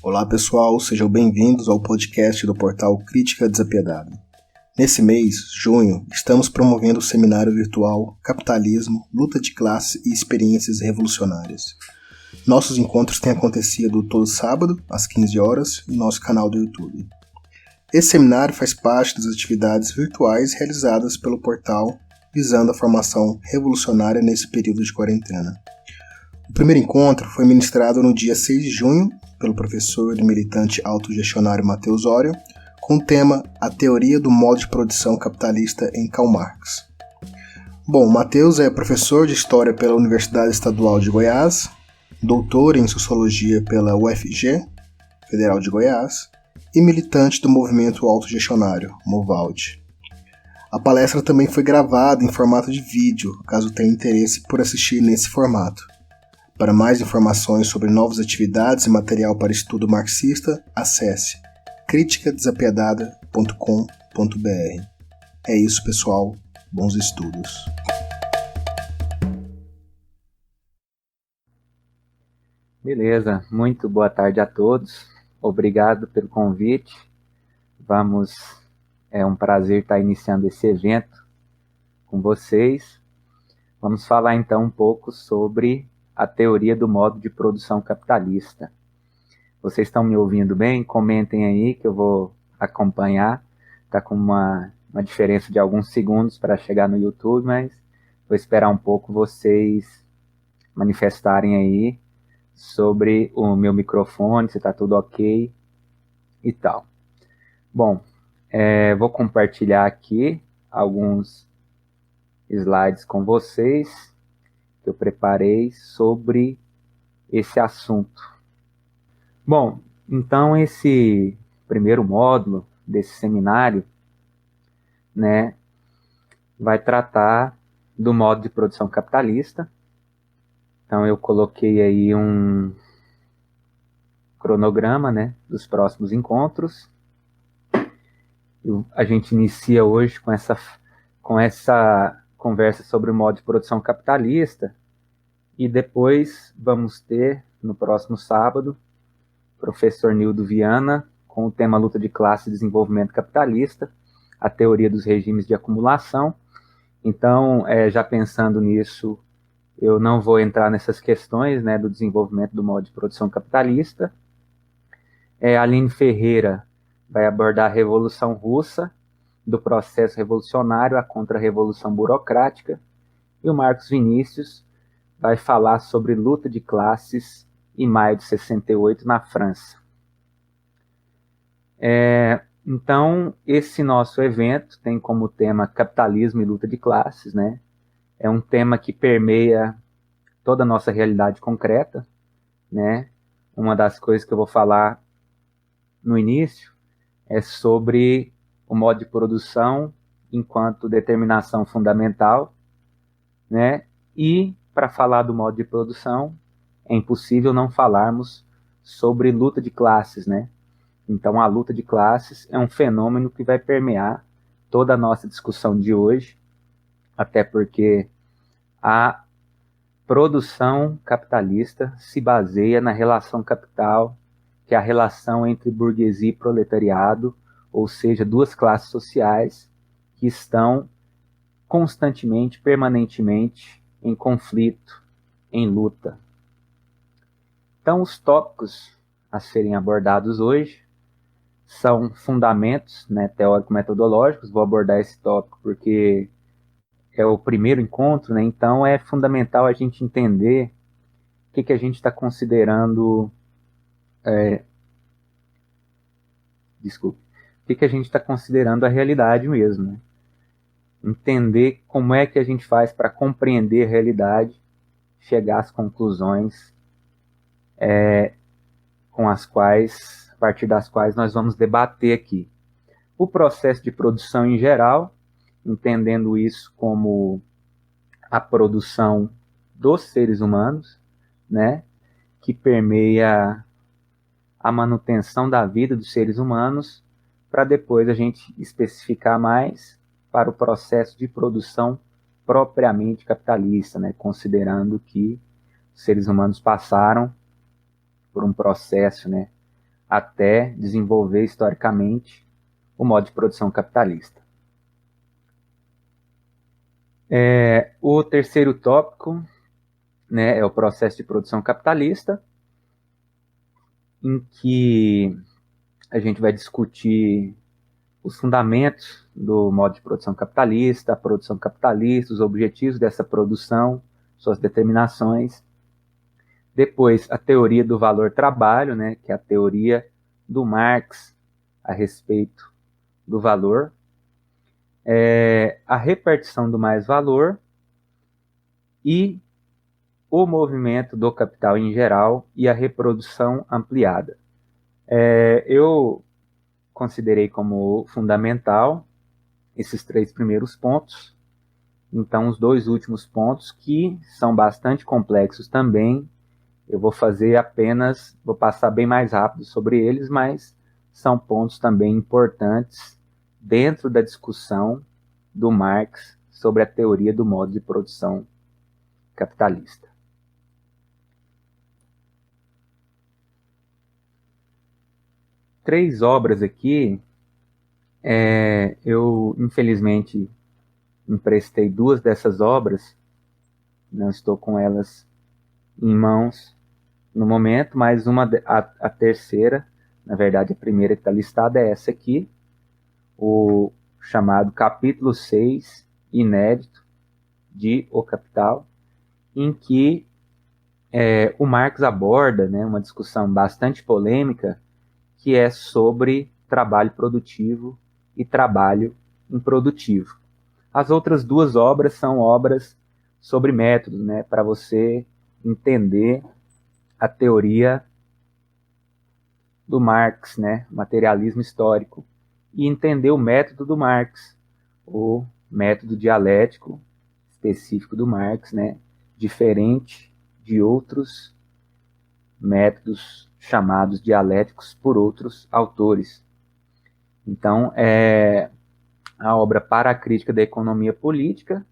Olá pessoal, sejam bem-vindos ao podcast do portal Crítica Desapiedada. Nesse mês, junho, estamos promovendo o seminário virtual Capitalismo, Luta de Classe e Experiências Revolucionárias. Nossos encontros têm acontecido todo sábado, às 15 horas, em nosso canal do YouTube. Esse seminário faz parte das atividades virtuais realizadas pelo portal visando a formação revolucionária nesse período de quarentena. O primeiro encontro foi ministrado no dia 6 de junho pelo professor e militante autogestionário Matheus Ório, com o tema A Teoria do Modo de Produção Capitalista em Karl Marx. Bom, Matheus é professor de História pela Universidade Estadual de Goiás, doutor em Sociologia pela UFG, Federal de Goiás, e militante do movimento autogestionário, Movald. A palestra também foi gravada em formato de vídeo, caso tenha interesse por assistir nesse formato. Para mais informações sobre novas atividades e material para estudo marxista, acesse criticadesapiedada.com.br. É isso, pessoal. Bons estudos. Beleza, muito boa tarde a todos. Obrigado pelo convite. É um prazer estar iniciando esse evento com vocês. Vamos falar então um pouco sobre a teoria do modo de produção capitalista. Vocês estão me ouvindo bem? Comentem aí que eu vou acompanhar. Está com uma diferença de alguns segundos para chegar no YouTube, mas vou esperar um pouco vocês manifestarem aí sobre o meu microfone, se está tudo ok e tal. Bom, vou compartilhar aqui alguns slides com vocês que eu preparei sobre esse assunto. Bom, então esse primeiro módulo desse seminário, né, vai tratar do modo de produção capitalista. Então eu coloquei aí um cronograma, né, dos próximos encontros. A gente inicia hoje com essa conversa sobre o modo de produção capitalista e depois vamos ter, no próximo sábado, o professor Nildo Viana com o tema Luta de Classe e Desenvolvimento Capitalista, a teoria dos regimes de acumulação. Então, já pensando nisso, eu não vou entrar nessas questões, né, do desenvolvimento do modo de produção capitalista. A Aline Ferreira vai abordar a Revolução Russa, do processo revolucionário à contra-revolução burocrática, e o Marcos Vinícius vai falar sobre luta de classes em maio de 68 na França. Então, esse nosso evento tem como tema capitalismo e luta de classes, né? É um tema que permeia toda a nossa realidade concreta, né? Uma das coisas que eu vou falar no início é sobre o modo de produção enquanto determinação fundamental, né? E, para falar do modo de produção, é impossível não falarmos sobre luta de classes, né? Então, a luta de classes é um fenômeno que vai permear toda a nossa discussão de hoje, até porque a produção capitalista se baseia na relação capital, que é a relação entre burguesia e proletariado, ou seja, duas classes sociais que estão constantemente, permanentemente em conflito, em luta. Então, os tópicos a serem abordados hoje são fundamentos, né, teórico-metodológicos. Vou abordar esse tópico porque é o primeiro encontro, né, então é fundamental a gente entender o que a gente está considerando. O que a gente está considerando a realidade mesmo, né? Entender como é que a gente faz para compreender a realidade, chegar às conclusões a partir das quais nós vamos debater aqui. O processo de produção em geral, entendendo isso como a produção dos seres humanos, né, que permeia a manutenção da vida dos seres humanos, para depois a gente especificar mais para o processo de produção propriamente capitalista, né, considerando que os seres humanos passaram por um processo, né, até desenvolver historicamente o modo de produção capitalista. O terceiro tópico, né, é o processo de produção capitalista, em que a gente vai discutir os fundamentos do modo de produção capitalista, a produção capitalista, os objetivos dessa produção, suas determinações. Depois, a teoria do valor-trabalho, né, que é a teoria do Marx a respeito do valor. A repartição do mais-valor e o movimento do capital em geral e a reprodução ampliada. Eu considerei como fundamental esses 3 primeiros pontos. Então, os 2 últimos pontos, que são bastante complexos também, eu vou passar bem mais rápido sobre eles, mas são pontos também importantes dentro da discussão do Marx sobre a teoria do modo de produção capitalista. Três obras aqui, eu infelizmente emprestei 2 dessas obras, não estou com elas em mãos no momento, mas a terceira, na verdade a primeira que está listada é essa aqui, o chamado capítulo 6, inédito, de O Capital, em que o Marx aborda, né, uma discussão bastante polêmica, que é sobre trabalho produtivo e trabalho improdutivo. As outras 2 obras são obras sobre métodos, né, para você entender a teoria do Marx, né, materialismo histórico, e entender o método do Marx, o método dialético específico do Marx, né, diferente de outros métodos chamados dialéticos por outros autores. Então, a obra Para a Crítica da Economia Política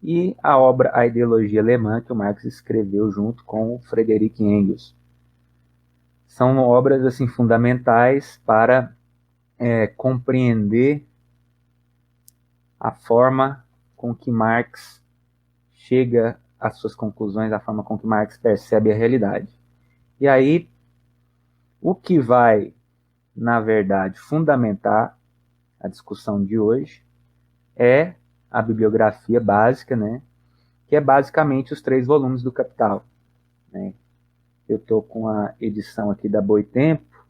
e a obra A Ideologia Alemã, que o Marx escreveu junto com o Friedrich Engels. São obras assim, fundamentais para compreender a forma com que Marx chega às suas conclusões, a forma com que Marx percebe a realidade. E aí, o que vai, na verdade, fundamentar a discussão de hoje é a bibliografia básica, né, que é basicamente os 3 volumes do Capital. Né? Eu estou com a edição aqui da Boitempo,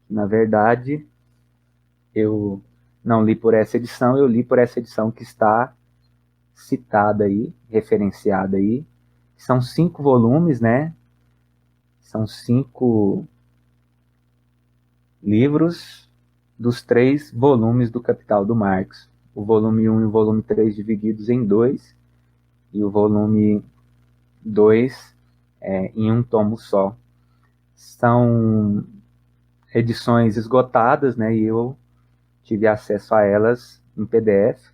que, na verdade, eu não li por essa edição, eu li por essa edição que está citada aí, referenciada aí. São 5 volumes, né? São 5 livros dos 3 volumes do Capital do Marx. O volume 1 e o volume 3 divididos em 2, e o volume 2 em um tomo só. São edições esgotadas, né? E eu tive acesso a elas em PDF.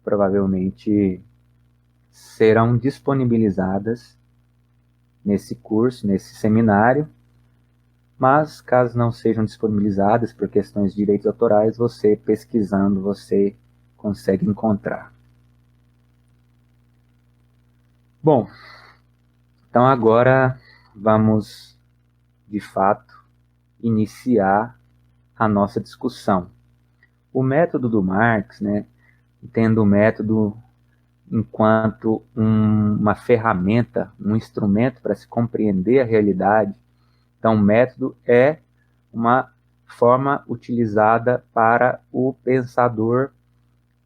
Provavelmente serão disponibilizadas nesse curso, nesse seminário, mas caso não sejam disponibilizadas por questões de direitos autorais, você pesquisando, você consegue encontrar. Bom, então agora vamos, de fato, iniciar a nossa discussão. O método do Marx, né, entendo o método enquanto uma ferramenta, um instrumento para se compreender a realidade. Então, o método é uma forma utilizada para o pensador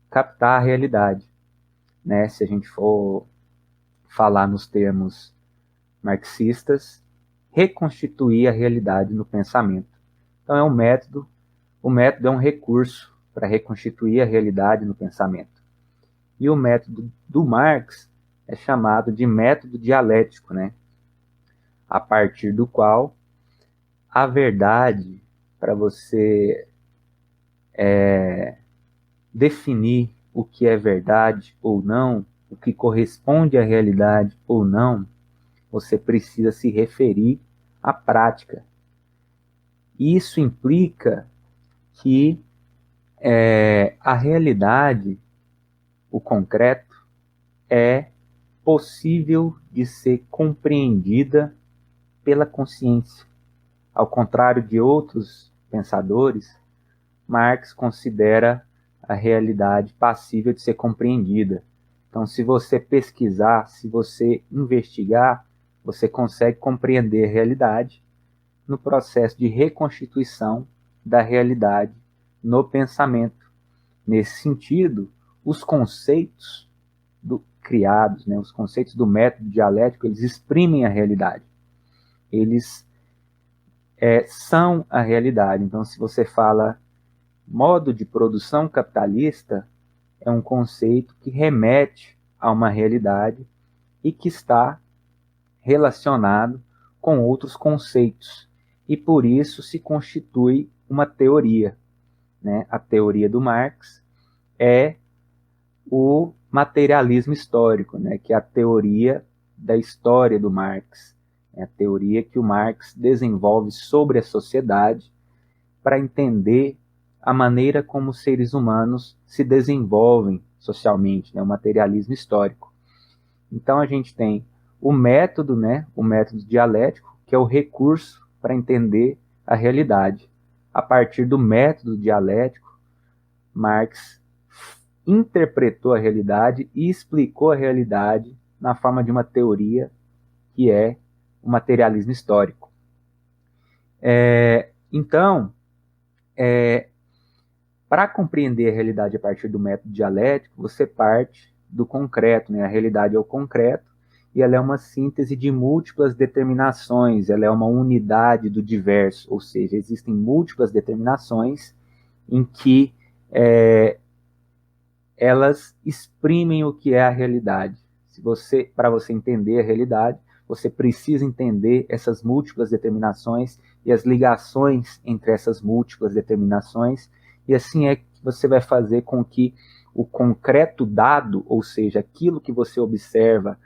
captar a realidade. Né? Se a gente for falar nos termos marxistas, reconstituir a realidade no pensamento. Então, o método é um recurso para reconstituir a realidade no pensamento. E o método do Marx é chamado de método dialético, né? A partir do qual a verdade, para você definir o que é verdade ou não, o que corresponde à realidade ou não, você precisa se referir à prática. Isso implica que a realidade, o concreto, é possível de ser compreendida pela consciência. Ao contrário de outros pensadores, Marx considera a realidade passível de ser compreendida. Então, se você pesquisar, se você investigar, você consegue compreender a realidade no processo de reconstituição da realidade no pensamento. Nesse sentido, os conceitos criados, os conceitos do método dialético, eles exprimem a realidade. Eles são a realidade. Então, se você fala modo de produção capitalista, é um conceito que remete a uma realidade e que está relacionado com outros conceitos. E por isso se constitui uma teoria. A teoria do Marx é o materialismo histórico, que é a teoria da história do Marx. É a teoria que o Marx desenvolve sobre a sociedade para entender a maneira como os seres humanos se desenvolvem socialmente, o materialismo histórico. Então a gente tem o método dialético, que é o recurso para entender a realidade. A partir do método dialético, Marx interpretou a realidade e explicou a realidade na forma de uma teoria que é o materialismo histórico. Então, para compreender a realidade a partir do método dialético, você parte do concreto, A realidade é o concreto e ela é uma síntese de múltiplas determinações, ela é uma unidade do diverso, ou seja, existem múltiplas determinações em que elas exprimem o que é a realidade. Para você entender a realidade, você precisa entender essas múltiplas determinações e as ligações entre essas múltiplas determinações, e assim é que você vai fazer com que o concreto dado, ou seja, aquilo que você observa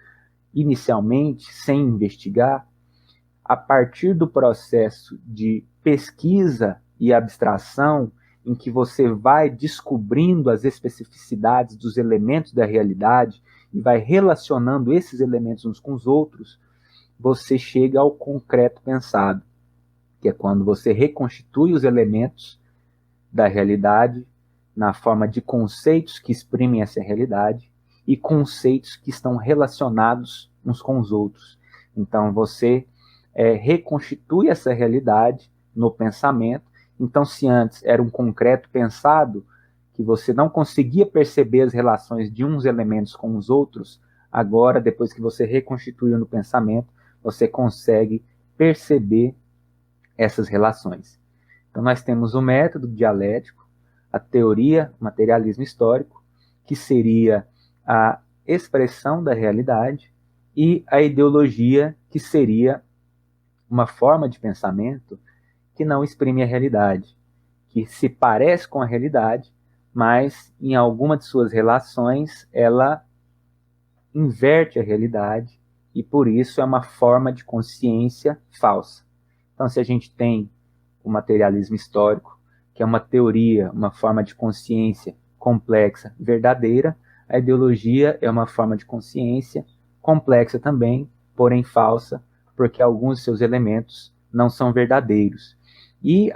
inicialmente, sem investigar, a partir do processo de pesquisa e abstração, em que você vai descobrindo as especificidades dos elementos da realidade e vai relacionando esses elementos uns com os outros, você chega ao concreto pensado, que é quando você reconstitui os elementos da realidade na forma de conceitos que exprimem essa realidade e conceitos que estão relacionados uns com os outros. Então você reconstitui essa realidade no pensamento. Então, se antes era um concreto pensado, que você não conseguia perceber as relações de uns elementos com os outros, agora, depois que você reconstituiu no pensamento, você consegue perceber essas relações. Então, nós temos o método dialético, a teoria, o materialismo histórico, que seria a expressão da realidade, e a ideologia, que seria uma forma de pensamento que não exprime a realidade, que se parece com a realidade, mas em alguma de suas relações ela inverte a realidade e por isso é uma forma de consciência falsa. Então, se a gente tem o materialismo histórico, que é uma teoria, uma forma de consciência complexa, verdadeira, a ideologia é uma forma de consciência complexa também, porém falsa, porque alguns de seus elementos não são verdadeiros. E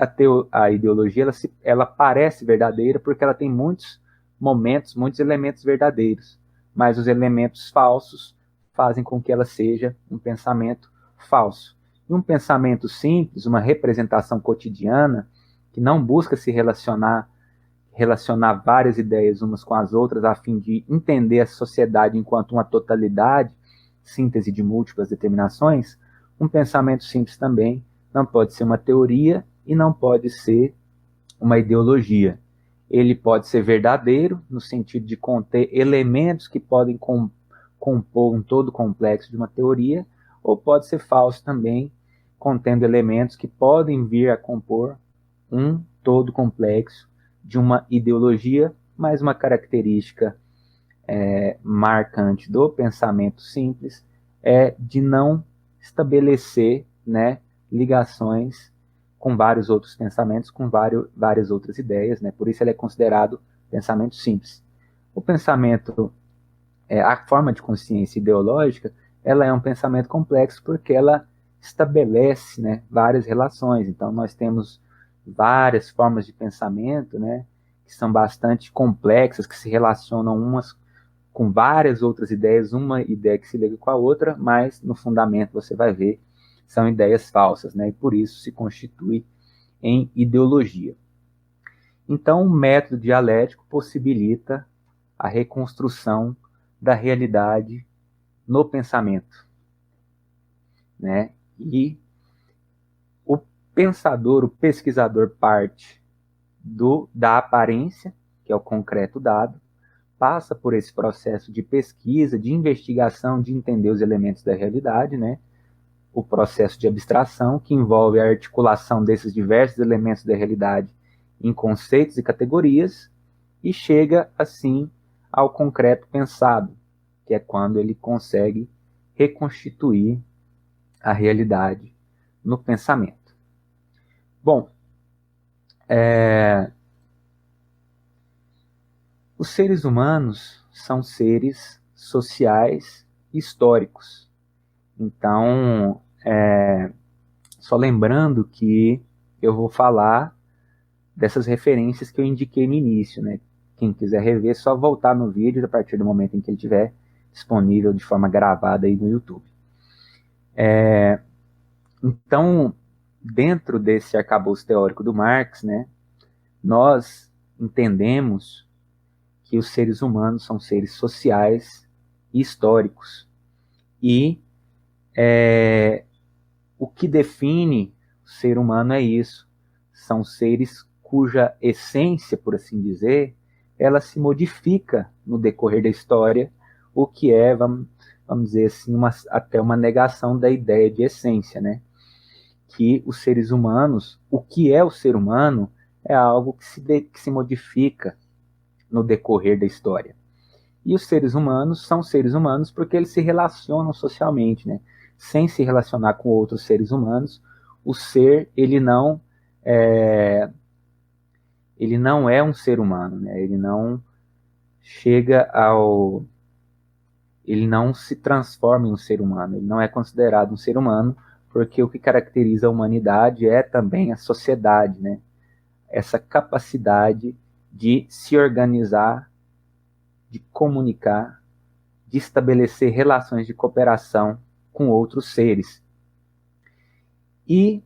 a ideologia ela parece verdadeira porque ela tem muitos momentos, muitos elementos verdadeiros, mas os elementos falsos fazem com que ela seja um pensamento falso. E um pensamento simples, uma representação cotidiana, que não busca se relacionar várias ideias umas com as outras a fim de entender a sociedade enquanto uma totalidade, síntese de múltiplas determinações, um pensamento simples também não pode ser uma teoria e não pode ser uma ideologia. Ele pode ser verdadeiro, no sentido de conter elementos que podem compor um todo complexo de uma teoria, ou pode ser falso também, contendo elementos que podem vir a compor um todo complexo de uma ideologia, mas uma característica marcante do pensamento simples é de não estabelecer ligações com vários outros pensamentos, com várias outras ideias, né? Por isso ele é considerado pensamento simples. O pensamento, a forma de consciência ideológica, ela é um pensamento complexo porque ela estabelece, né, várias relações. Então nós temos várias formas de pensamento, né, que são bastante complexas, que se relacionam umas com várias outras ideias, uma ideia que se liga com a outra, mas no fundamento você vai ver são ideias falsas, né, e por isso se constitui em ideologia. Então, o método dialético possibilita a reconstrução da realidade no pensamento, né? E o pensador, o pesquisador parte da aparência, que é o concreto dado, passa por esse processo de pesquisa, de investigação, de entender os elementos da realidade, né? O processo de abstração, que envolve a articulação desses diversos elementos da realidade em conceitos e categorias, e chega, assim, ao concreto pensado, que é quando ele consegue reconstituir a realidade no pensamento. Bom, os seres humanos são seres sociais e históricos. Então, só lembrando que eu vou falar dessas referências que eu indiquei no início, né? Quem quiser rever, é só voltar no vídeo a partir do momento em que ele estiver disponível de forma gravada aí no YouTube. Então, dentro desse arcabouço teórico do Marx, né, nós entendemos que os seres humanos são seres sociais e históricos. E o que define o ser humano é isso. São seres cuja essência, por assim dizer, ela se modifica no decorrer da história, o que é, vamos dizer assim, até uma negação da ideia de essência, né? Que os seres humanos, o que é o ser humano, é algo que se modifica no decorrer da história. E os seres humanos são seres humanos porque eles se relacionam socialmente, né? Sem se relacionar com outros seres humanos, o ser, ele não é um ser humano, né? Ele não se transforma em um ser humano, ele não é considerado um ser humano, porque o que caracteriza a humanidade é também a sociedade, né? Essa capacidade de se organizar, de comunicar, de estabelecer relações de cooperação com outros seres. E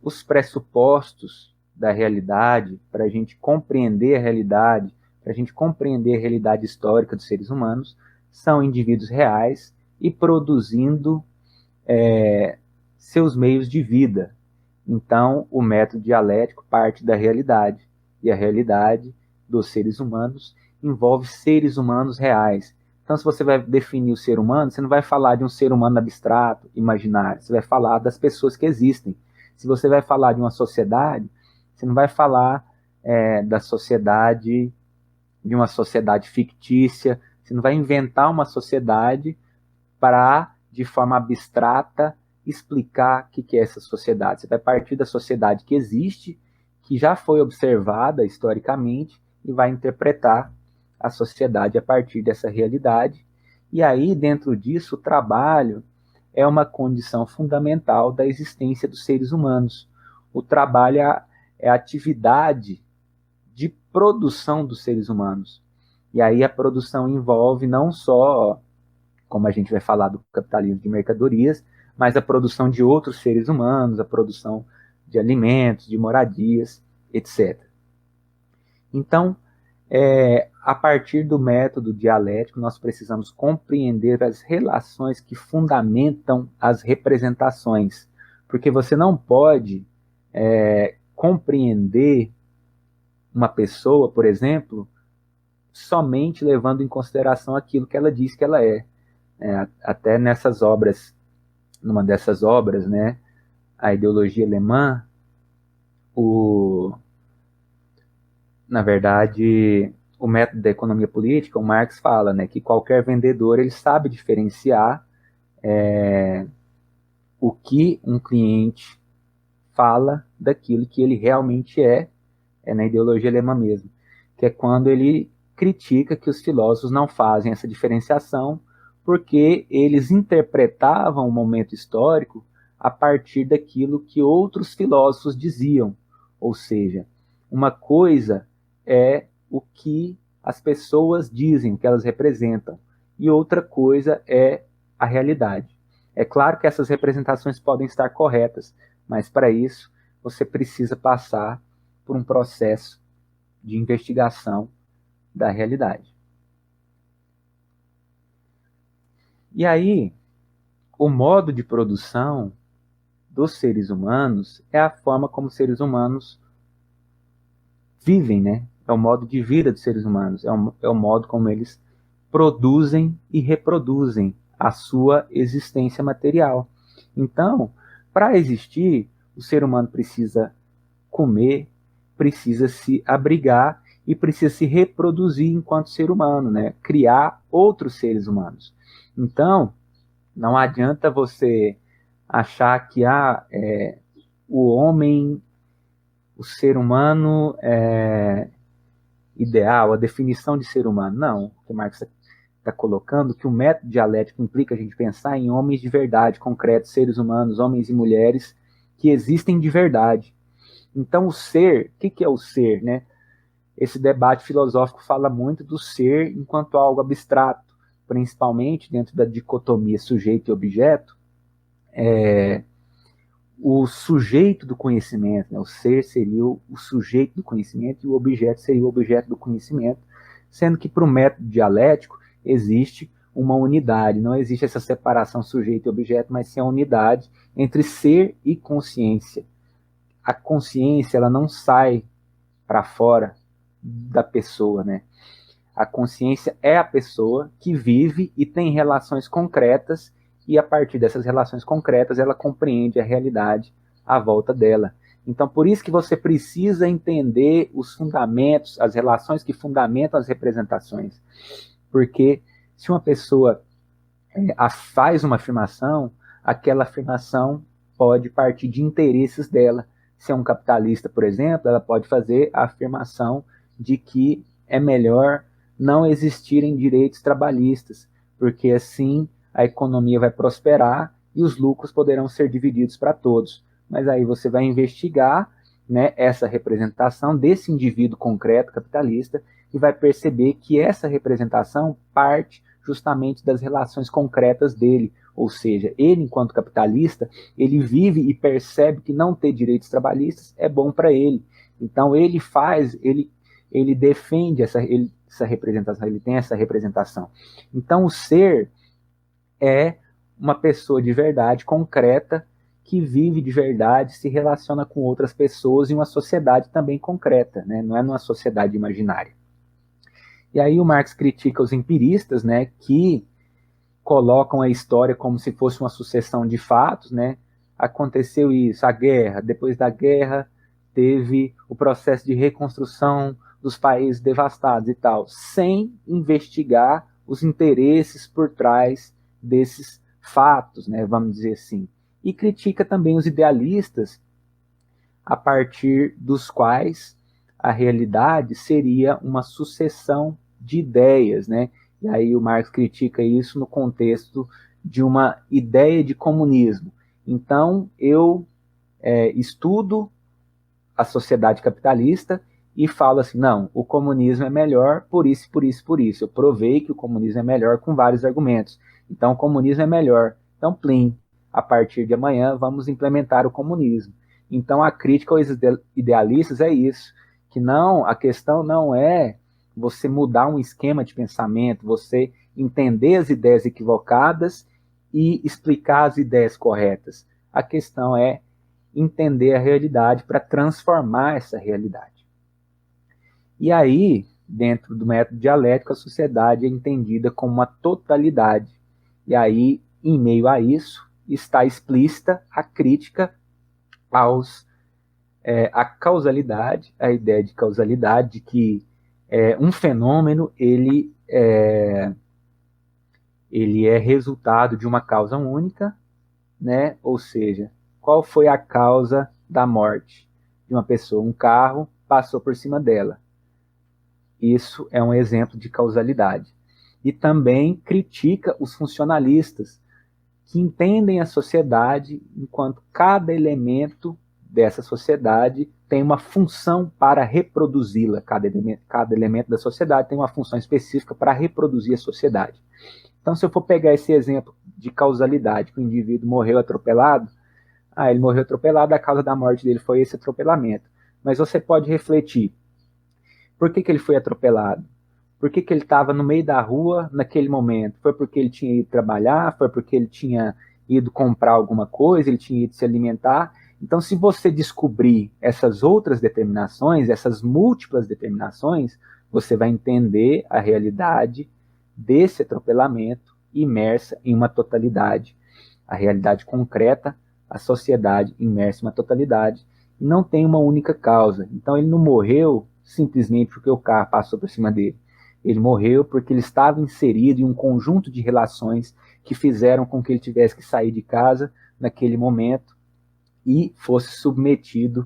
os pressupostos da realidade, para a gente compreender a realidade, para a gente compreender a realidade histórica dos seres humanos, são indivíduos reais e produzindo seus meios de vida. Então, o método dialético parte da realidade, e a realidade dos seres humanos envolve seres humanos reais. Então, se você vai definir o ser humano, você não vai falar de um ser humano abstrato, imaginário, você vai falar das pessoas que existem. Se você vai falar de uma sociedade, você não vai falar da sociedade, de uma sociedade fictícia, você não vai inventar uma sociedade para, de forma abstrata, explicar o que é essa sociedade. Você vai partir da sociedade que existe, que já foi observada historicamente, e vai interpretar a sociedade a partir dessa realidade. E aí, dentro disso, o trabalho é uma condição fundamental da existência dos seres humanos. O trabalho é a atividade de produção dos seres humanos. E aí a produção envolve não só, como a gente vai falar do capitalismo de mercadorias, mas a produção de outros seres humanos, a produção de alimentos, de moradias, etc. Então, a partir do método dialético, nós precisamos compreender as relações que fundamentam as representações, porque você não pode compreender uma pessoa, por exemplo, somente levando em consideração aquilo que ela diz que ela é. Até nessas obras, numa dessas obras, né, a ideologia alemã, na verdade, o método da economia política, o Marx fala, né, que qualquer vendedor ele sabe diferenciar o que um cliente fala daquilo que ele realmente é na ideologia alemã mesmo, que é quando ele critica que os filósofos não fazem essa diferenciação porque eles interpretavam o momento histórico a partir daquilo que outros filósofos diziam. Ou seja, uma coisa é o que as pessoas dizem, o que elas representam, e outra coisa é a realidade. É claro que essas representações podem estar corretas, mas para isso você precisa passar por um processo de investigação da realidade. E aí, o modo de produção dos seres humanos é a forma como os seres humanos vivem, né? É o modo de vida dos seres humanos, é o modo como eles produzem e reproduzem a sua existência material. Então, para existir, o ser humano precisa comer, precisa se abrigar e precisa se reproduzir enquanto ser humano, né? Criar outros seres humanos. Então, não adianta você achar que o homem, o ser humano é ideal, a definição de ser humano. Não, o que Marx está colocando, que o método dialético implica a gente pensar em homens de verdade, concretos, seres humanos, homens e mulheres que existem de verdade. Então, o ser, o que é o ser, né? Esse debate filosófico fala muito do ser enquanto algo abstrato, principalmente dentro da dicotomia sujeito e objeto. O sujeito do conhecimento, né? O ser seria o sujeito do conhecimento e o objeto seria o objeto do conhecimento, sendo que para o método dialético existe uma unidade, não existe essa separação sujeito e objeto, mas sim a unidade entre ser e consciência. A consciência ela não sai para fora da pessoa, né? A consciência é a pessoa que vive e tem relações concretas e a partir dessas relações concretas ela compreende a realidade à volta dela. Então, por isso que você precisa entender os fundamentos, as relações que fundamentam as representações. Porque se uma pessoa faz uma afirmação, aquela afirmação pode partir de interesses dela. Se é um capitalista, por exemplo, ela pode fazer a afirmação de que é melhor não existirem direitos trabalhistas, porque assim a economia vai prosperar e os lucros poderão ser divididos para todos. Mas aí você vai investigar, né, essa representação desse indivíduo concreto capitalista e vai perceber que essa representação parte justamente das relações concretas dele, ou seja, ele enquanto capitalista, ele vive e percebe que não ter direitos trabalhistas é bom para ele. Então ele defende essa representação, ele tem essa representação. Então o ser é uma pessoa de verdade, concreta, que vive de verdade, se relaciona com outras pessoas em uma sociedade também concreta, né? Não é numa sociedade imaginária. E aí o Marx critica os empiristas, né, que colocam a história como se fosse uma sucessão de fatos, né? Aconteceu isso, a guerra, depois da guerra teve o processo de reconstrução dos países devastados e tal, sem investigar os interesses por trás desses fatos, né, vamos dizer assim. E critica também os idealistas, a partir dos quais a realidade seria uma sucessão de ideias, né? E aí o Marx critica isso no contexto de uma ideia de comunismo. Então, eu estudo a sociedade capitalista e falo assim, não, o comunismo é melhor por isso, por isso, por isso. Eu provei que o comunismo é melhor com vários argumentos. Então, o comunismo é melhor. Então, plim, a partir de amanhã vamos implementar o comunismo. Então, a crítica aos idealistas é isso, que não, a questão não é você mudar um esquema de pensamento, você entender as ideias equivocadas e explicar as ideias corretas. A questão é entender a realidade para transformar essa realidade. E aí, dentro do método dialético, a sociedade é entendida como uma totalidade. E aí, em meio a isso, está explícita a crítica à causalidade, a ideia de causalidade, de que um fenômeno ele é resultado de uma causa única, né? Ou seja, qual foi a causa da morte de uma pessoa. Um carro passou por cima dela. Isso é um exemplo de causalidade. E também critica os funcionalistas, que entendem a sociedade enquanto cada elemento dessa sociedade tem uma função para reproduzi-la. Cada elemento da sociedade tem uma função específica para reproduzir a sociedade. Então, se eu for pegar esse exemplo de causalidade, que o indivíduo morreu atropelado, ele morreu atropelado, a causa da morte dele foi esse atropelamento. Mas você pode refletir, por que ele foi atropelado? Por que ele estava no meio da rua naquele momento? Foi porque ele tinha ido trabalhar? Foi porque ele tinha ido comprar alguma coisa? Ele tinha ido se alimentar? Então, se você descobrir essas outras determinações, essas múltiplas determinações, você vai entender a realidade desse atropelamento imersa em uma totalidade. A realidade concreta, a sociedade imersa em uma totalidade, e não tem uma única causa. Então, ele não morreu simplesmente porque o carro passou por cima dele. Ele morreu porque ele estava inserido em um conjunto de relações que fizeram com que ele tivesse que sair de casa naquele momento e fosse submetido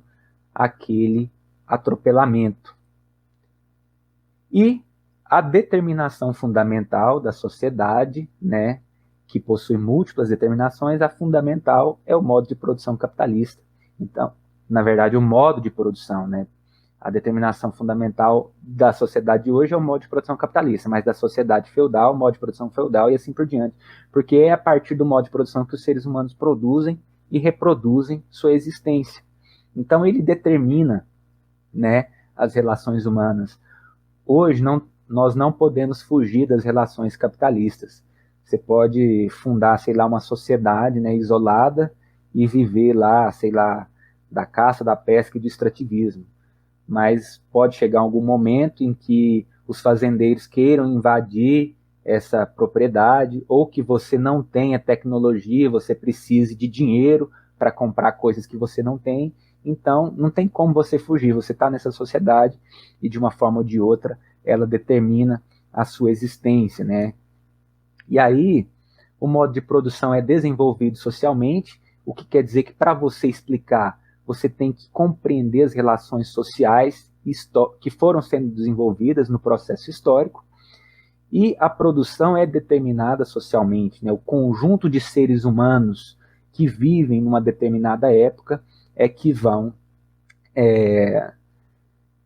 àquele atropelamento. E a determinação fundamental da sociedade, né, que possui múltiplas determinações, a fundamental é o modo de produção capitalista. Então, na verdade, o modo de produção, né? A determinação fundamental da sociedade de hoje é o modo de produção capitalista, mas da sociedade feudal, o modo de produção feudal e assim por diante. Porque é a partir do modo de produção que os seres humanos produzem e reproduzem sua existência. Então ele determina, né, as relações humanas. Hoje nós não podemos fugir das relações capitalistas. Você pode fundar, sei lá, uma sociedade, né, isolada e viver lá, sei lá, da caça, da pesca e do extrativismo. Mas pode chegar algum momento em que os fazendeiros queiram invadir essa propriedade, ou que você não tenha tecnologia, você precise de dinheiro para comprar coisas que você não tem. Então, não tem como você fugir, você está nessa sociedade e, de uma forma ou de outra, ela determina a sua existência, né? E aí, o modo de produção é desenvolvido socialmente, o que quer dizer que, para você explicar, você tem que compreender as relações sociais que foram sendo desenvolvidas no processo histórico, e a produção é determinada socialmente, né? O conjunto de seres humanos que vivem numa determinada época é que vão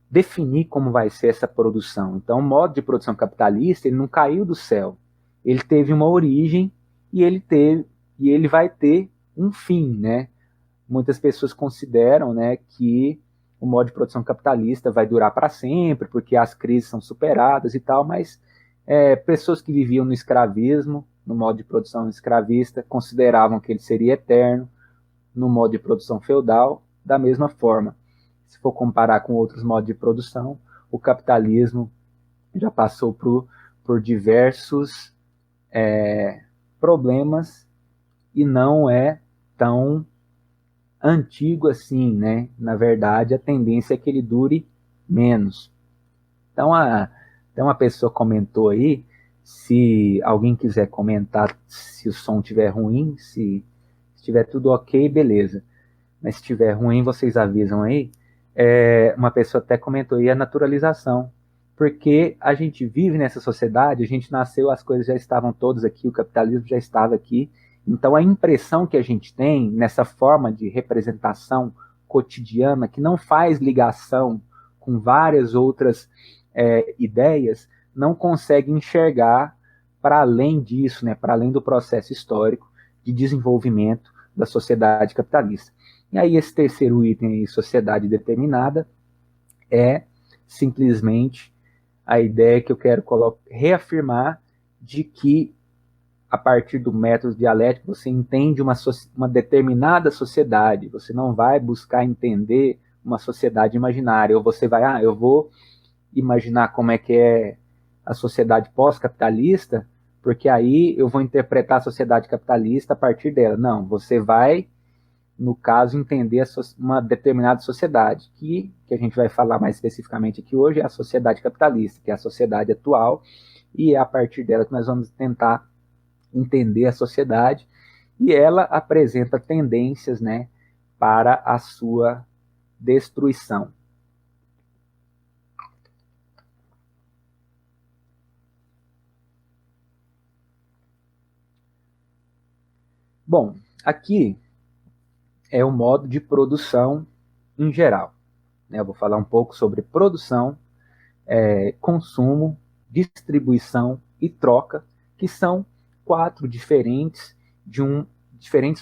definir como vai ser essa produção. Então, o modo de produção capitalista, ele não caiu do céu. Ele teve uma origem e ele vai ter um fim, né? Muitas pessoas consideram, né, que o modo de produção capitalista vai durar para sempre, porque as crises são superadas e tal, mas pessoas que viviam no escravismo, no modo de produção escravista, consideravam que ele seria eterno, no modo de produção feudal, da mesma forma. Se for comparar com outros modos de produção, o capitalismo já passou por diversos problemas e não é tão antigo assim, né? Na verdade, a tendência é que ele dure menos. Então, até uma pessoa comentou aí, se alguém quiser comentar se o som estiver ruim, se estiver tudo ok, beleza. Mas se estiver ruim, vocês avisam aí. Uma pessoa até comentou aí a naturalização, porque a gente vive nessa sociedade, a gente nasceu, as coisas já estavam todas aqui, o capitalismo já estava aqui. Então a impressão que a gente tem nessa forma de representação cotidiana, que não faz ligação com várias outras ideias, não consegue enxergar para além disso, né, para além do processo histórico de desenvolvimento da sociedade capitalista. E aí esse terceiro item aí, sociedade determinada, é simplesmente a ideia que eu quero reafirmar de que, a partir do método dialético, você entende uma determinada sociedade, você não vai buscar entender uma sociedade imaginária, ou você vai, eu vou imaginar como é que é a sociedade pós-capitalista, porque aí eu vou interpretar a sociedade capitalista a partir dela. Não, você vai, no caso, entender uma determinada sociedade, que a gente vai falar mais especificamente aqui hoje, é a sociedade capitalista, que é a sociedade atual, e é a partir dela que nós vamos tentar entender a sociedade, e ela apresenta tendências, né, para a sua destruição. Bom, aqui é o modo de produção em geral. Eu vou falar um pouco sobre produção, consumo, distribuição e troca, que são 4 diferentes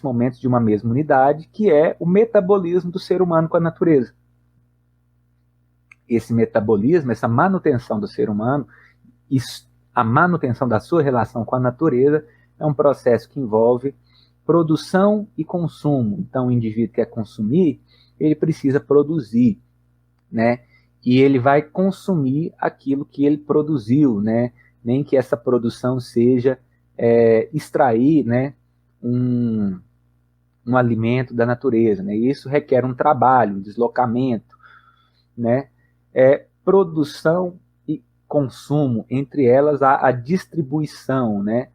momentos de uma mesma unidade, que é o metabolismo do ser humano com a natureza. Esse metabolismo, essa manutenção do ser humano, a manutenção da sua relação com a natureza, é um processo que envolve produção e consumo. Então, o indivíduo que quer consumir, ele precisa produzir, né? E ele vai consumir aquilo que ele produziu, né? Nem que essa produção seja extrair, né, um alimento da natureza, né? Isso requer um trabalho, um deslocamento, né? Produção e consumo, entre elas a distribuição, né?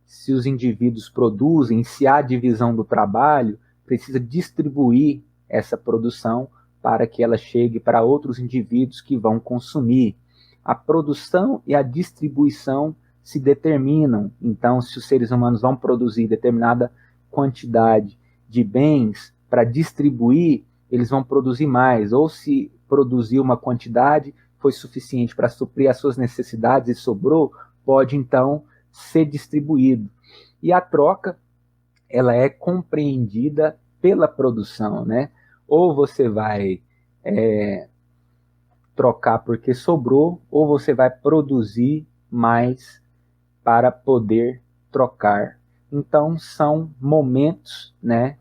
Se os indivíduos produzem, se há divisão do trabalho, precisa distribuir essa produção para que ela chegue para outros indivíduos que vão consumir. A produção e a distribuição se determinam. Então, se os seres humanos vão produzir determinada quantidade de bens para distribuir, eles vão produzir mais. Ou se produzir uma quantidade foi suficiente para suprir as suas necessidades e sobrou, pode então ser distribuído. E a troca, ela é compreendida pela produção, né? Ou você vai trocar porque sobrou, ou você vai produzir mais para poder trocar. Então, são momentos, né,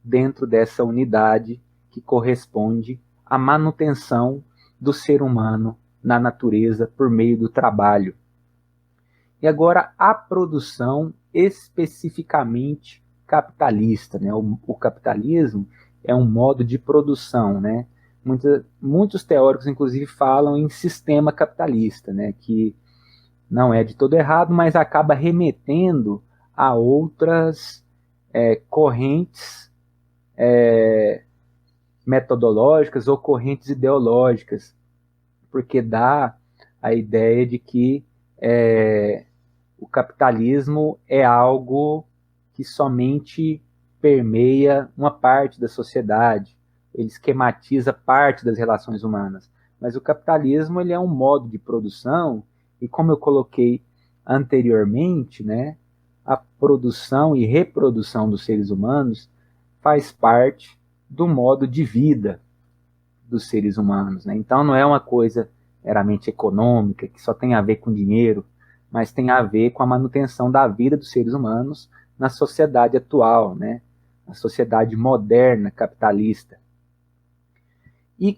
dentro dessa unidade que corresponde à manutenção do ser humano na natureza por meio do trabalho. E agora a produção especificamente capitalista, né? O capitalismo é um modo de produção, né? Muitos teóricos, inclusive, falam em sistema capitalista, né? Que não é de todo errado, mas acaba remetendo a outras correntes metodológicas ou correntes ideológicas, porque dá a ideia de que o capitalismo é algo que somente permeia uma parte da sociedade, ele esquematiza parte das relações humanas. Mas o capitalismo ele é um modo de produção, e como eu coloquei anteriormente, né, a produção e reprodução dos seres humanos faz parte do modo de vida dos seres humanos, né? Então não é uma coisa meramente econômica, que só tem a ver com dinheiro, mas tem a ver com a manutenção da vida dos seres humanos na sociedade atual, né? Na sociedade moderna, capitalista. E o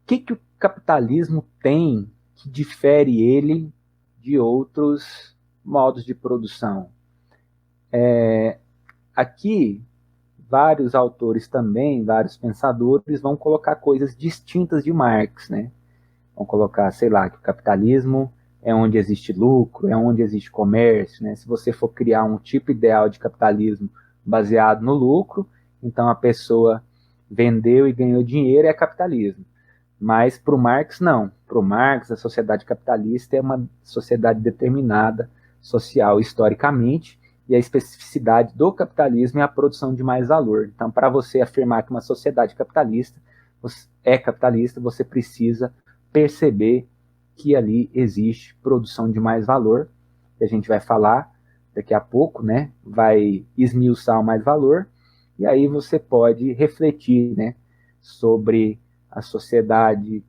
que o capitalismo tem que difere ele de outros modos de produção? Aqui, vários autores também, vários pensadores, vão colocar coisas distintas de Marx, né? Vão colocar, sei lá, que o capitalismo é onde existe lucro, é onde existe comércio, né? Se você for criar um tipo ideal de capitalismo baseado no lucro, então a pessoa vendeu e ganhou dinheiro, é capitalismo. Mas para o Marx, não. Para o Marx, a sociedade capitalista é uma sociedade determinada, social historicamente, e a especificidade do capitalismo é a produção de mais valor. Então, para você afirmar que uma sociedade capitalista é capitalista, você precisa perceber que ali existe produção de mais valor, que a gente vai falar daqui a pouco, né? Vai esmiuçar o mais valor, e aí você pode refletir, né, sobre a sociedade,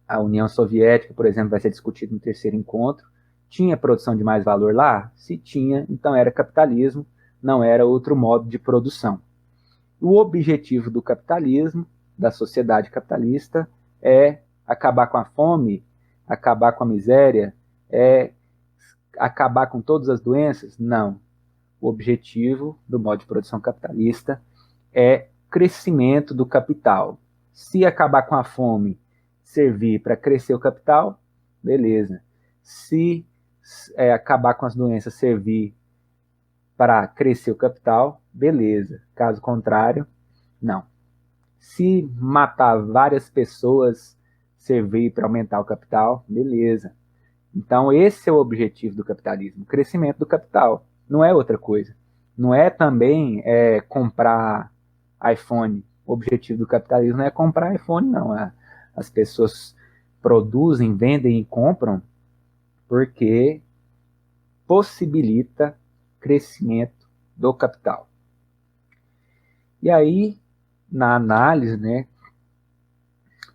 a União Soviética, por exemplo, vai ser discutido no terceiro encontro. Tinha produção de mais valor lá? Se tinha, então era capitalismo, não era outro modo de produção. O objetivo do capitalismo, da sociedade capitalista, é acabar com a fome, acabar com a miséria, é acabar com todas as doenças? Não. O objetivo do modo de produção capitalista é crescimento do capital. Se acabar com a fome servir para crescer o capital, beleza. Se acabar com as doenças servir para crescer o capital, beleza. Caso contrário, não. Se matar várias pessoas servir para aumentar o capital, beleza. Então esse é o objetivo do capitalismo, o crescimento do capital, não é outra coisa. Não é também comprar iPhone. O objetivo do capitalismo não é comprar iPhone, não. As pessoas produzem, vendem e compram porque possibilita crescimento do capital. E aí, na análise, né,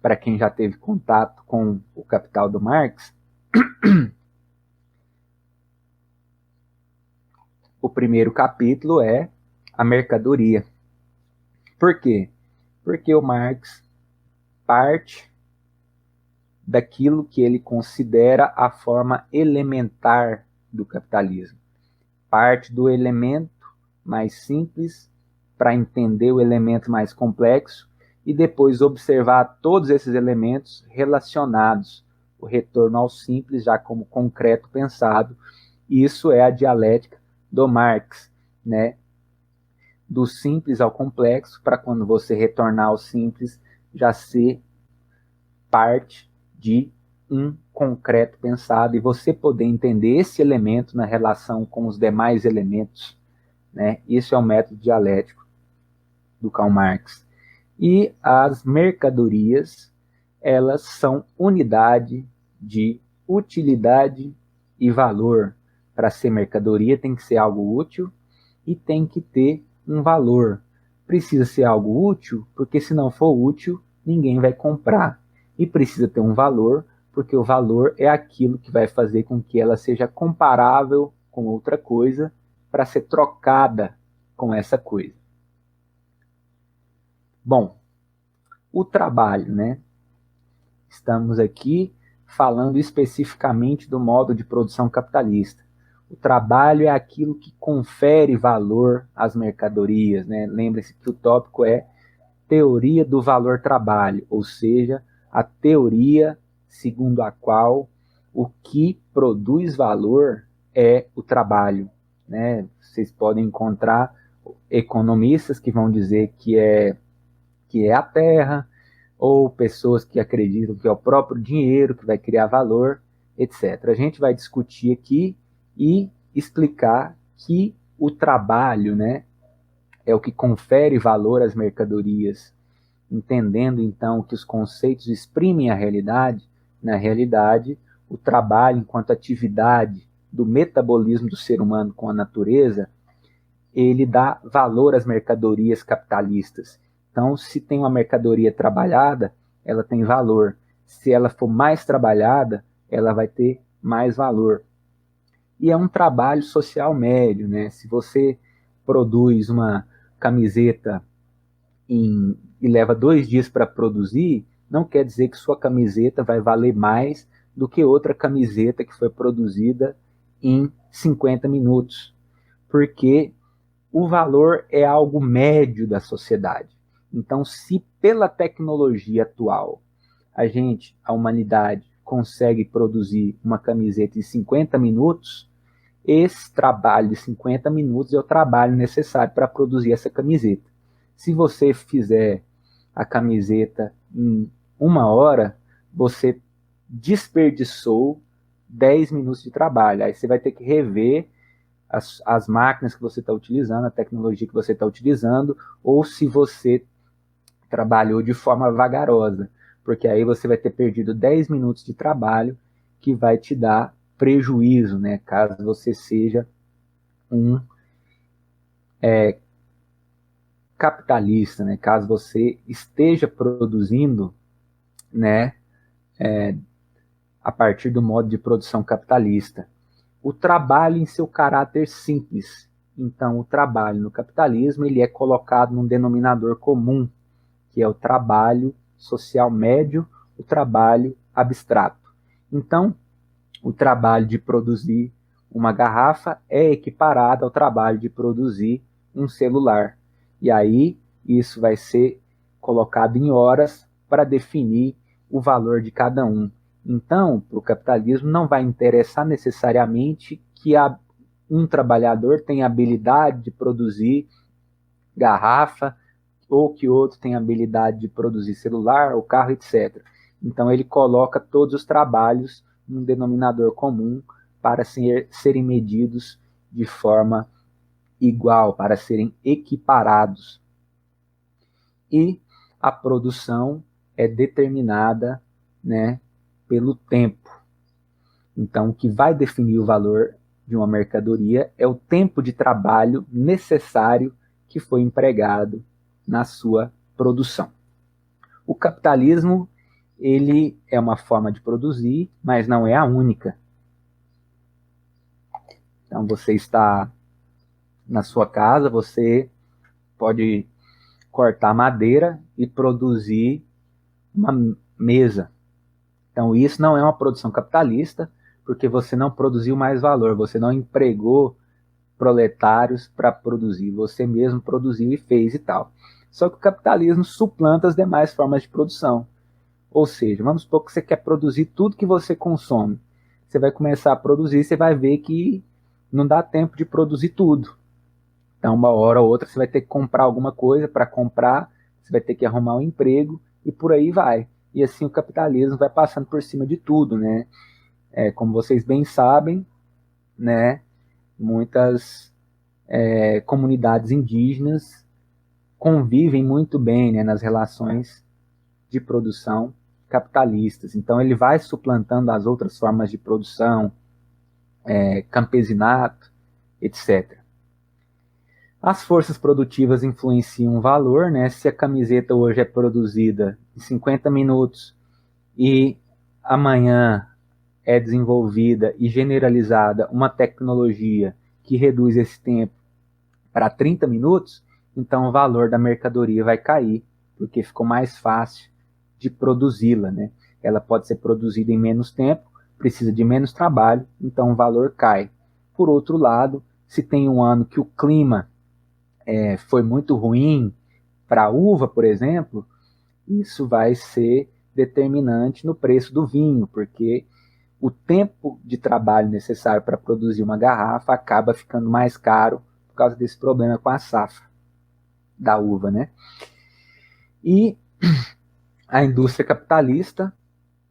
para quem já teve contato com o Capital do Marx, o primeiro capítulo é a mercadoria. Por quê? Porque o Marx parte daquilo que ele considera a forma elementar do capitalismo. Parte do elemento mais simples para entender o elemento mais complexo e depois observar todos esses elementos relacionados, o retorno ao simples já como concreto pensado. Isso é a dialética do Marx, né? Do simples ao complexo, para quando você retornar ao simples, já ser parte de um concreto pensado e você poder entender esse elemento na relação com os demais elementos, né? Isso é o método dialético do Karl Marx. E as mercadorias, elas são unidade de utilidade e valor. Para ser mercadoria tem que ser algo útil e tem que ter um valor. Precisa ser algo útil, porque se não for útil, ninguém vai comprar. E precisa ter um valor, porque o valor é aquilo que vai fazer com que ela seja comparável com outra coisa para ser trocada com essa coisa. Bom, o trabalho, né? Estamos aqui falando especificamente do modo de produção capitalista. O trabalho é aquilo que confere valor às mercadorias, né? Lembre-se que o tópico é teoria do valor-trabalho, ou seja, a teoria segundo a qual o que produz valor é o trabalho, né? Vocês podem encontrar economistas que vão dizer que é a terra, ou pessoas que acreditam que é o próprio dinheiro que vai criar valor, etc. A gente vai discutir aqui e explicar que o trabalho, né, é o que confere valor às mercadorias, entendendo então que os conceitos exprimem a realidade. Na realidade, o trabalho enquanto atividade do metabolismo do ser humano com a natureza, ele dá valor às mercadorias capitalistas. Então, se tem uma mercadoria trabalhada, ela tem valor. Se ela for mais trabalhada, ela vai ter mais valor. E é um trabalho social médio, né? Se você produz uma camiseta e leva 2 dias para produzir, não quer dizer que sua camiseta vai valer mais do que outra camiseta que foi produzida em 50 minutos. Porque o valor é algo médio da sociedade. Então, se pela tecnologia atual a humanidade, consegue produzir uma camiseta em 50 minutos, esse trabalho de 50 minutos é o trabalho necessário para produzir essa camiseta. Se você fizer a camiseta em 1 hora, você desperdiçou 10 minutos de trabalho. Aí você vai ter que rever as máquinas que você está utilizando, a tecnologia que você está utilizando, ou se você trabalhou de forma vagarosa, porque aí você vai ter perdido 10 minutos de trabalho que vai te dar prejuízo, né, caso você seja um capitalista, né, caso você esteja produzindo, né, a partir do modo de produção capitalista. O trabalho em seu caráter simples. Então, o trabalho no capitalismo ele é colocado num denominador comum, que é o trabalho social médio, o trabalho abstrato. Então, o trabalho de produzir uma garrafa é equiparado ao trabalho de produzir um celular. E aí, isso vai ser colocado em horas para definir o valor de cada um. Então, para o capitalismo não vai interessar necessariamente que um trabalhador tenha habilidade de produzir garrafa ou que outro tem habilidade de produzir celular, ou carro, etc. Então ele coloca todos os trabalhos num denominador comum para serem medidos de forma igual, para serem equiparados. E a produção é determinada, né, pelo tempo. Então, o que vai definir o valor de uma mercadoria é o tempo de trabalho necessário que foi empregado na sua produção. O capitalismo, ele é uma forma de produzir, mas não é a única. Então, você está na sua casa, você pode cortar madeira e produzir uma mesa. Então, isso não é uma produção capitalista, porque você não produziu mais valor, você não empregou proletários para produzir, você mesmo produziu e fez e tal. Só que o capitalismo suplanta as demais formas de produção. Ou seja, vamos supor que você quer produzir tudo que você consome. Você vai começar a produzir, você vai ver que não dá tempo de produzir tudo. Então, uma hora ou outra, você vai ter que comprar alguma coisa. Para comprar, você vai ter que arrumar um emprego e por aí vai. E assim o capitalismo vai passando por cima de tudo, né? Como vocês bem sabem, né? Muitas comunidades indígenas convivem muito bem, né, nas relações de produção capitalistas. Então, ele vai suplantando as outras formas de produção, campesinato, etc. As forças produtivas influenciam o valor, né? Se a camiseta hoje é produzida em 50 minutos e amanhã é desenvolvida e generalizada uma tecnologia que reduz esse tempo para 30 minutos, então o valor da mercadoria vai cair, porque ficou mais fácil de produzi-la, né? Ela pode ser produzida em menos tempo, precisa de menos trabalho, então o valor cai. Por outro lado, se tem um ano que o clima foi muito ruim para a uva, por exemplo, isso vai ser determinante no preço do vinho, porque o tempo de trabalho necessário para produzir uma garrafa acaba ficando mais caro por causa desse problema com a safra da uva, né? E a indústria capitalista,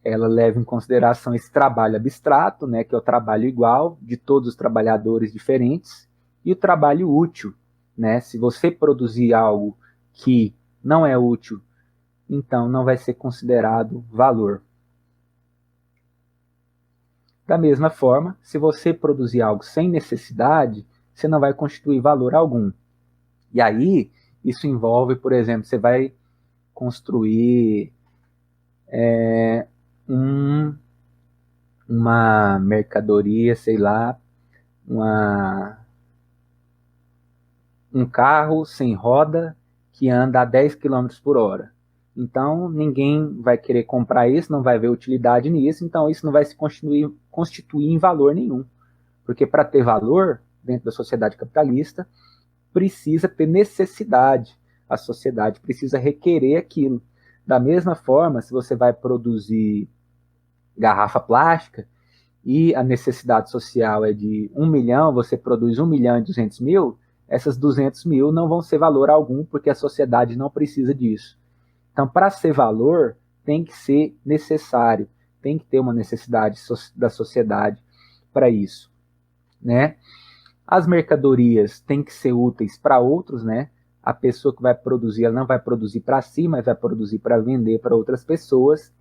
ela leva em consideração esse trabalho abstrato, né, que é o trabalho igual de todos os trabalhadores diferentes, e o trabalho útil, né? Se você produzir algo que não é útil, então não vai ser considerado valor. Da mesma forma, se você produzir algo sem necessidade, você não vai constituir valor algum. E aí, isso envolve, por exemplo, você vai construir uma mercadoria, sei lá, um carro sem roda que anda a 10 km por hora. Então, ninguém vai querer comprar isso, não vai ver utilidade nisso, então isso não vai se constituir em valor nenhum. Porque para ter valor dentro da sociedade capitalista, precisa ter necessidade. A sociedade precisa requerer aquilo. Da mesma forma, se você vai produzir garrafa plástica e a necessidade social é de 1 milhão, você produz 1.200.000, essas 200 mil não vão ser valor algum, porque a sociedade não precisa disso. Então, para ser valor, tem que ser necessário, tem que ter uma necessidade da sociedade para isso, né? As mercadorias têm que ser úteis para outros, né? A pessoa que vai produzir, ela não vai produzir para si, mas vai produzir para vender para outras pessoas.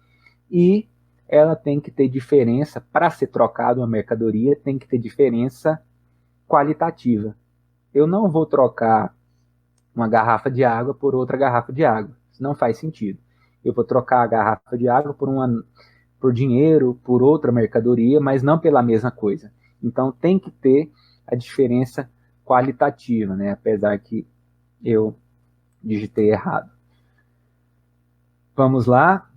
E ela tem que ter diferença, para ser trocada uma mercadoria, tem que ter diferença qualitativa. Eu não vou trocar uma garrafa de água por outra garrafa de água. Isso não faz sentido. Eu vou trocar a garrafa de água por dinheiro, por outra mercadoria, mas não pela mesma coisa. Então tem que ter a diferença qualitativa, né? Apesar que eu digitei errado. Vamos lá.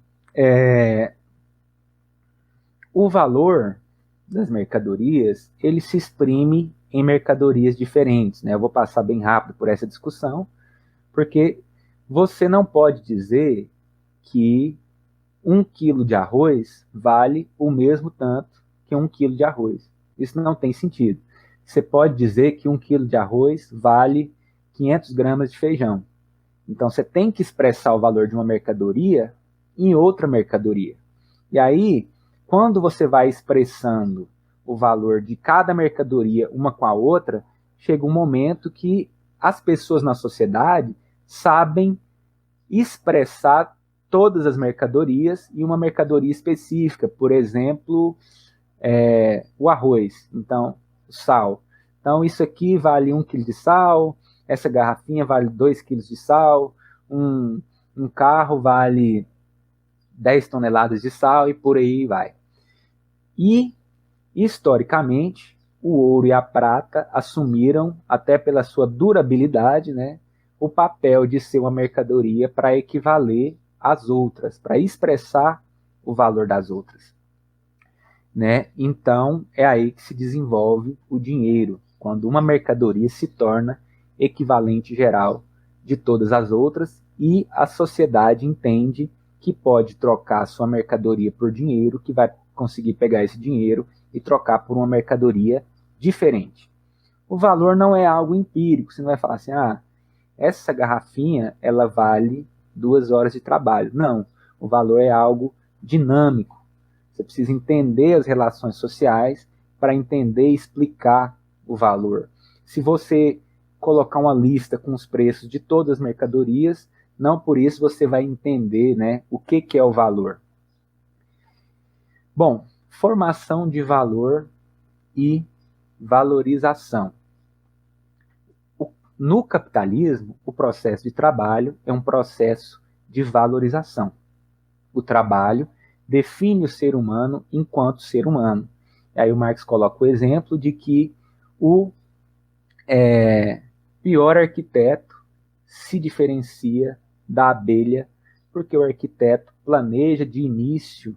O valor das mercadorias, ele se exprime em mercadorias diferentes, né? Eu vou passar bem rápido por essa discussão, porque você não pode dizer que 1 quilo de arroz vale o mesmo tanto que 1 quilo de arroz. Isso não tem sentido. Você pode dizer que 1 quilo de arroz vale 500 gramas de feijão. Então você tem que expressar o valor de uma mercadoria em outra mercadoria. E aí, quando você vai expressando o valor de cada mercadoria uma com a outra, chega um momento que as pessoas na sociedade sabem expressar todas as mercadorias em uma mercadoria específica. Por exemplo, o arroz, então, o sal. Então, isso aqui vale 1 quilo de sal, essa garrafinha vale 2 quilos de sal, um carro vale 10 toneladas de sal e por aí vai. E, historicamente, o ouro e a prata assumiram, até pela sua durabilidade, né, o papel de ser uma mercadoria para equivaler às outras, para expressar o valor das outras. Né? Então, é aí que se desenvolve o dinheiro, quando uma mercadoria se torna equivalente geral de todas as outras e a sociedade entende que pode trocar a sua mercadoria por dinheiro, que vai conseguir pegar esse dinheiro e trocar por uma mercadoria diferente. O valor não é algo empírico, você não vai falar assim, essa garrafinha ela vale 2 horas de trabalho. Não, o valor é algo dinâmico. Você precisa entender as relações sociais para entender e explicar o valor. Se você colocar uma lista com os preços de todas as mercadorias, não por isso você vai entender, né, o que é o valor. Bom, formação de valor e valorização. No capitalismo, o processo de trabalho é um processo de valorização. O trabalho define o ser humano enquanto ser humano. E aí o Marx coloca o exemplo de que o pior arquiteto se diferencia da abelha porque o arquiteto planeja de início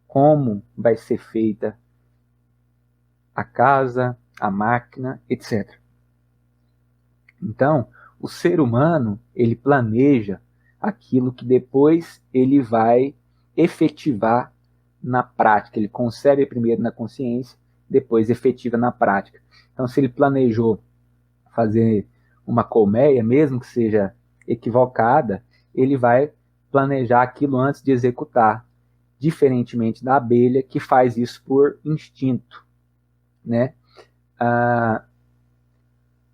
como vai ser feita a casa, a máquina, etc. Então, o ser humano, ele planeja aquilo que depois ele vai efetivar na prática. Ele concebe primeiro na consciência, depois efetiva na prática. Então, se ele planejou fazer uma colmeia, mesmo que seja equivocada, ele vai planejar aquilo antes de executar, diferentemente da abelha, que faz isso por instinto, né?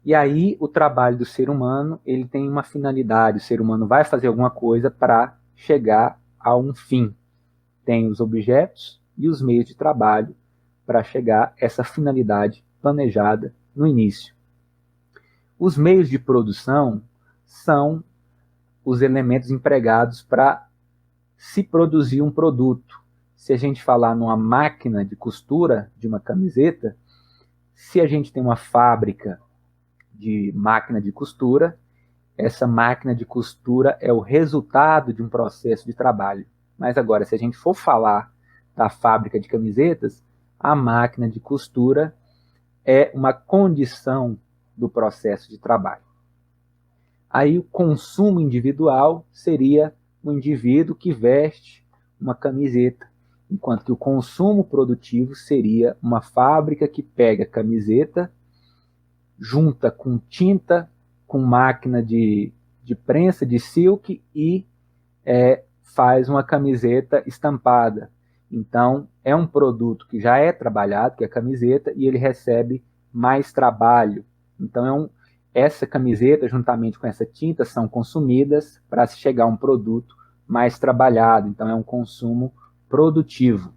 E aí o trabalho do ser humano ele tem uma finalidade. O ser humano vai fazer alguma coisa para chegar a um fim. Tem os objetos e os meios de trabalho para chegar a essa finalidade planejada no início. Os meios de produção são os elementos empregados para se produzir um produto. Se a gente falar numa máquina de costura de uma camiseta, se a gente tem uma fábrica de máquina de costura, essa máquina de costura é o resultado de um processo de trabalho. Mas agora, se a gente for falar da fábrica de camisetas, a máquina de costura é uma condição do processo de trabalho. Aí o consumo individual seria o indivíduo que veste uma camiseta, enquanto que o consumo produtivo seria uma fábrica que pega a camiseta, junta com tinta, com máquina de prensa, de silk e faz uma camiseta estampada. Então, é um produto que já é trabalhado, que é a camiseta, e ele recebe mais trabalho. Então, essa camiseta, juntamente com essa tinta, são consumidas para se chegar a um produto mais trabalhado. Então, é um consumo produtivo.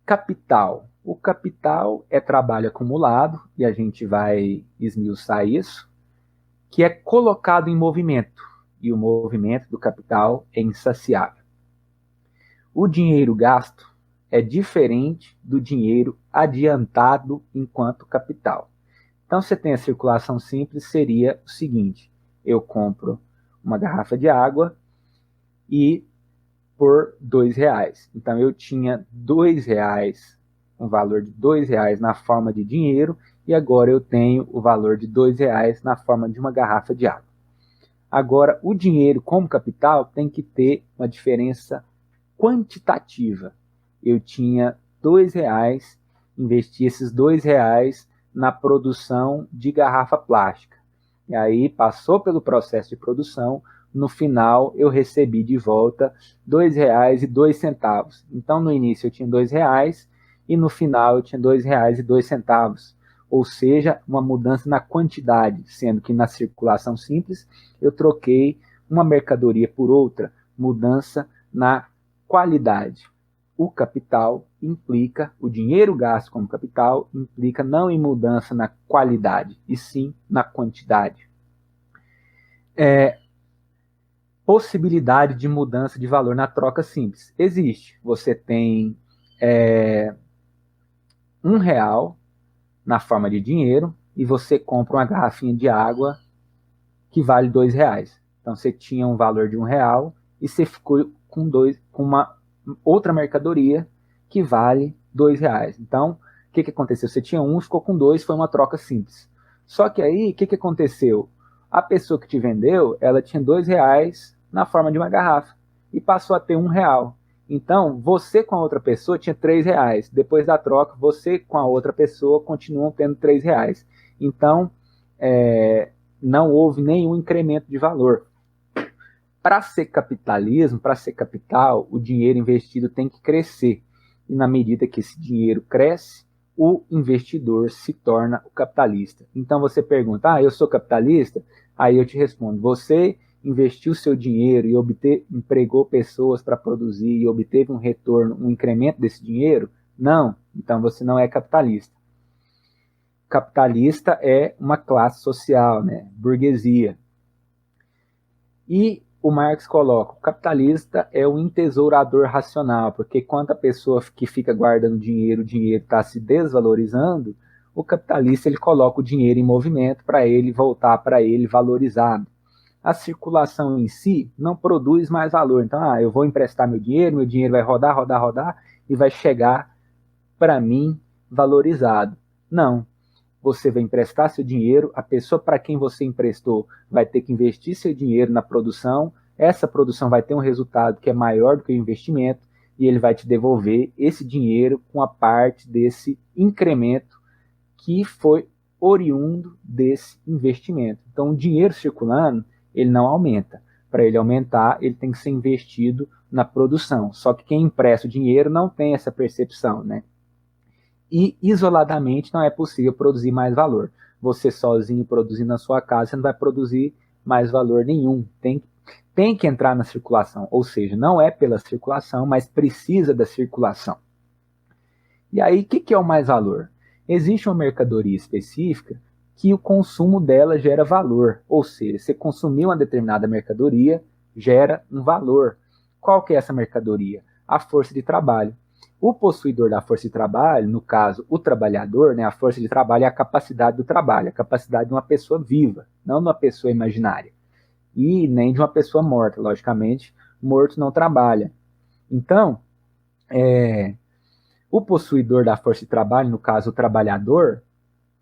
Capital. O capital é trabalho acumulado, e a gente vai esmiuçar isso, que é colocado em movimento, e o movimento do capital é insaciável. O dinheiro gasto é diferente do dinheiro adiantado enquanto capital. Então, você tem a circulação simples, seria o seguinte: eu compro uma garrafa de água e por R$2. Então, eu tinha R$2, um valor de R$2 na forma de dinheiro, e agora eu tenho o valor de R$2 na forma de uma garrafa de água. Agora, o dinheiro como capital tem que ter uma diferença quantitativa. Eu tinha R$2, investi esses R$2 na produção de garrafa plástica. E aí passou pelo processo de produção, no final eu recebi de volta R$ 2,02. Então no início eu tinha R$ 2 e no final eu tinha R$ 2,02. Ou seja, uma mudança na quantidade, sendo que na circulação simples eu troquei uma mercadoria por outra, mudança na qualidade. O capital implica, o dinheiro gasto como capital implica não em mudança na qualidade, e sim na quantidade. Possibilidade de mudança de valor na troca simples. Existe. Você tem R$ 1 na forma de dinheiro e você compra uma garrafinha de água que vale R$ 2. Então você tinha um valor de R$ 1 e você ficou com uma outra mercadoria que vale R$ 2. Então, o que aconteceu? Você tinha um, ficou com dois, foi uma troca simples. Só que aí, o que aconteceu? A pessoa que te vendeu, ela tinha R$ 2 na forma de uma garrafa e passou a ter R$ 1. Então, você com a outra pessoa tinha R$ 3. Depois da troca, você com a outra pessoa continuam tendo R$ 3. Então, não houve nenhum incremento de valor. Para ser capitalismo, para ser capital, o dinheiro investido tem que crescer. E na medida que esse dinheiro cresce, o investidor se torna o capitalista. Então você pergunta, eu sou capitalista? Aí eu te respondo, você investiu seu dinheiro e empregou pessoas para produzir e obteve um retorno, um incremento desse dinheiro? Não, então você não é capitalista. Capitalista é uma classe social, né? Burguesia. E o Marx coloca, o capitalista é um entesourador racional, porque quando a pessoa que fica guardando dinheiro, o dinheiro está se desvalorizando, o capitalista ele coloca o dinheiro em movimento para ele voltar para ele valorizado. A circulação em si não produz mais valor. Então, eu vou emprestar meu dinheiro vai rodar, rodar, rodar e vai chegar para mim valorizado. Não. Você vai emprestar seu dinheiro, a pessoa para quem você emprestou vai ter que investir seu dinheiro na produção, essa produção vai ter um resultado que é maior do que o investimento e ele vai te devolver esse dinheiro com a parte desse incremento que foi oriundo desse investimento. Então, o dinheiro circulando, ele não aumenta. Para ele aumentar, ele tem que ser investido na produção. Só que quem empresta o dinheiro não tem essa percepção, né? E isoladamente não é possível produzir mais valor. Você sozinho produzindo na sua casa, você não vai produzir mais valor nenhum. Tem que entrar na circulação, ou seja, não é pela circulação, mas precisa da circulação. E aí, o que é o mais valor? Existe uma mercadoria específica que o consumo dela gera valor, ou seja, você consumir uma determinada mercadoria gera um valor. Qual que é essa mercadoria? A força de trabalho. O possuidor da força de trabalho, no caso, o trabalhador, né, a força de trabalho é a capacidade do trabalho, a capacidade de uma pessoa viva, não de uma pessoa imaginária. E nem de uma pessoa morta, logicamente, morto não trabalha. Então, o possuidor da força de trabalho, no caso, o trabalhador,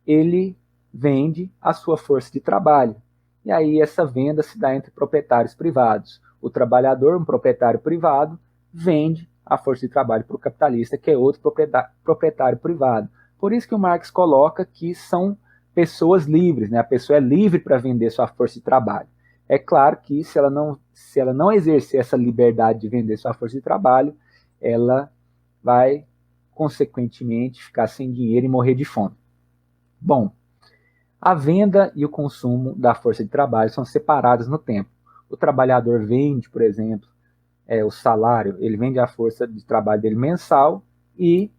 ele vende a sua força de trabalho. E aí essa venda se dá entre proprietários privados. O trabalhador, um proprietário privado, vende a força de trabalho para o capitalista, que é outro proprietário privado. Por isso que o Marx coloca que são pessoas livres, né? A pessoa é livre para vender sua força de trabalho. É claro que se ela não exercer essa liberdade de vender sua força de trabalho, ela vai, consequentemente, ficar sem dinheiro e morrer de fome. Bom, a venda e o consumo da força de trabalho são separados no tempo. O trabalhador vende, por exemplo, o salário, ele vende a força de trabalho dele mensal e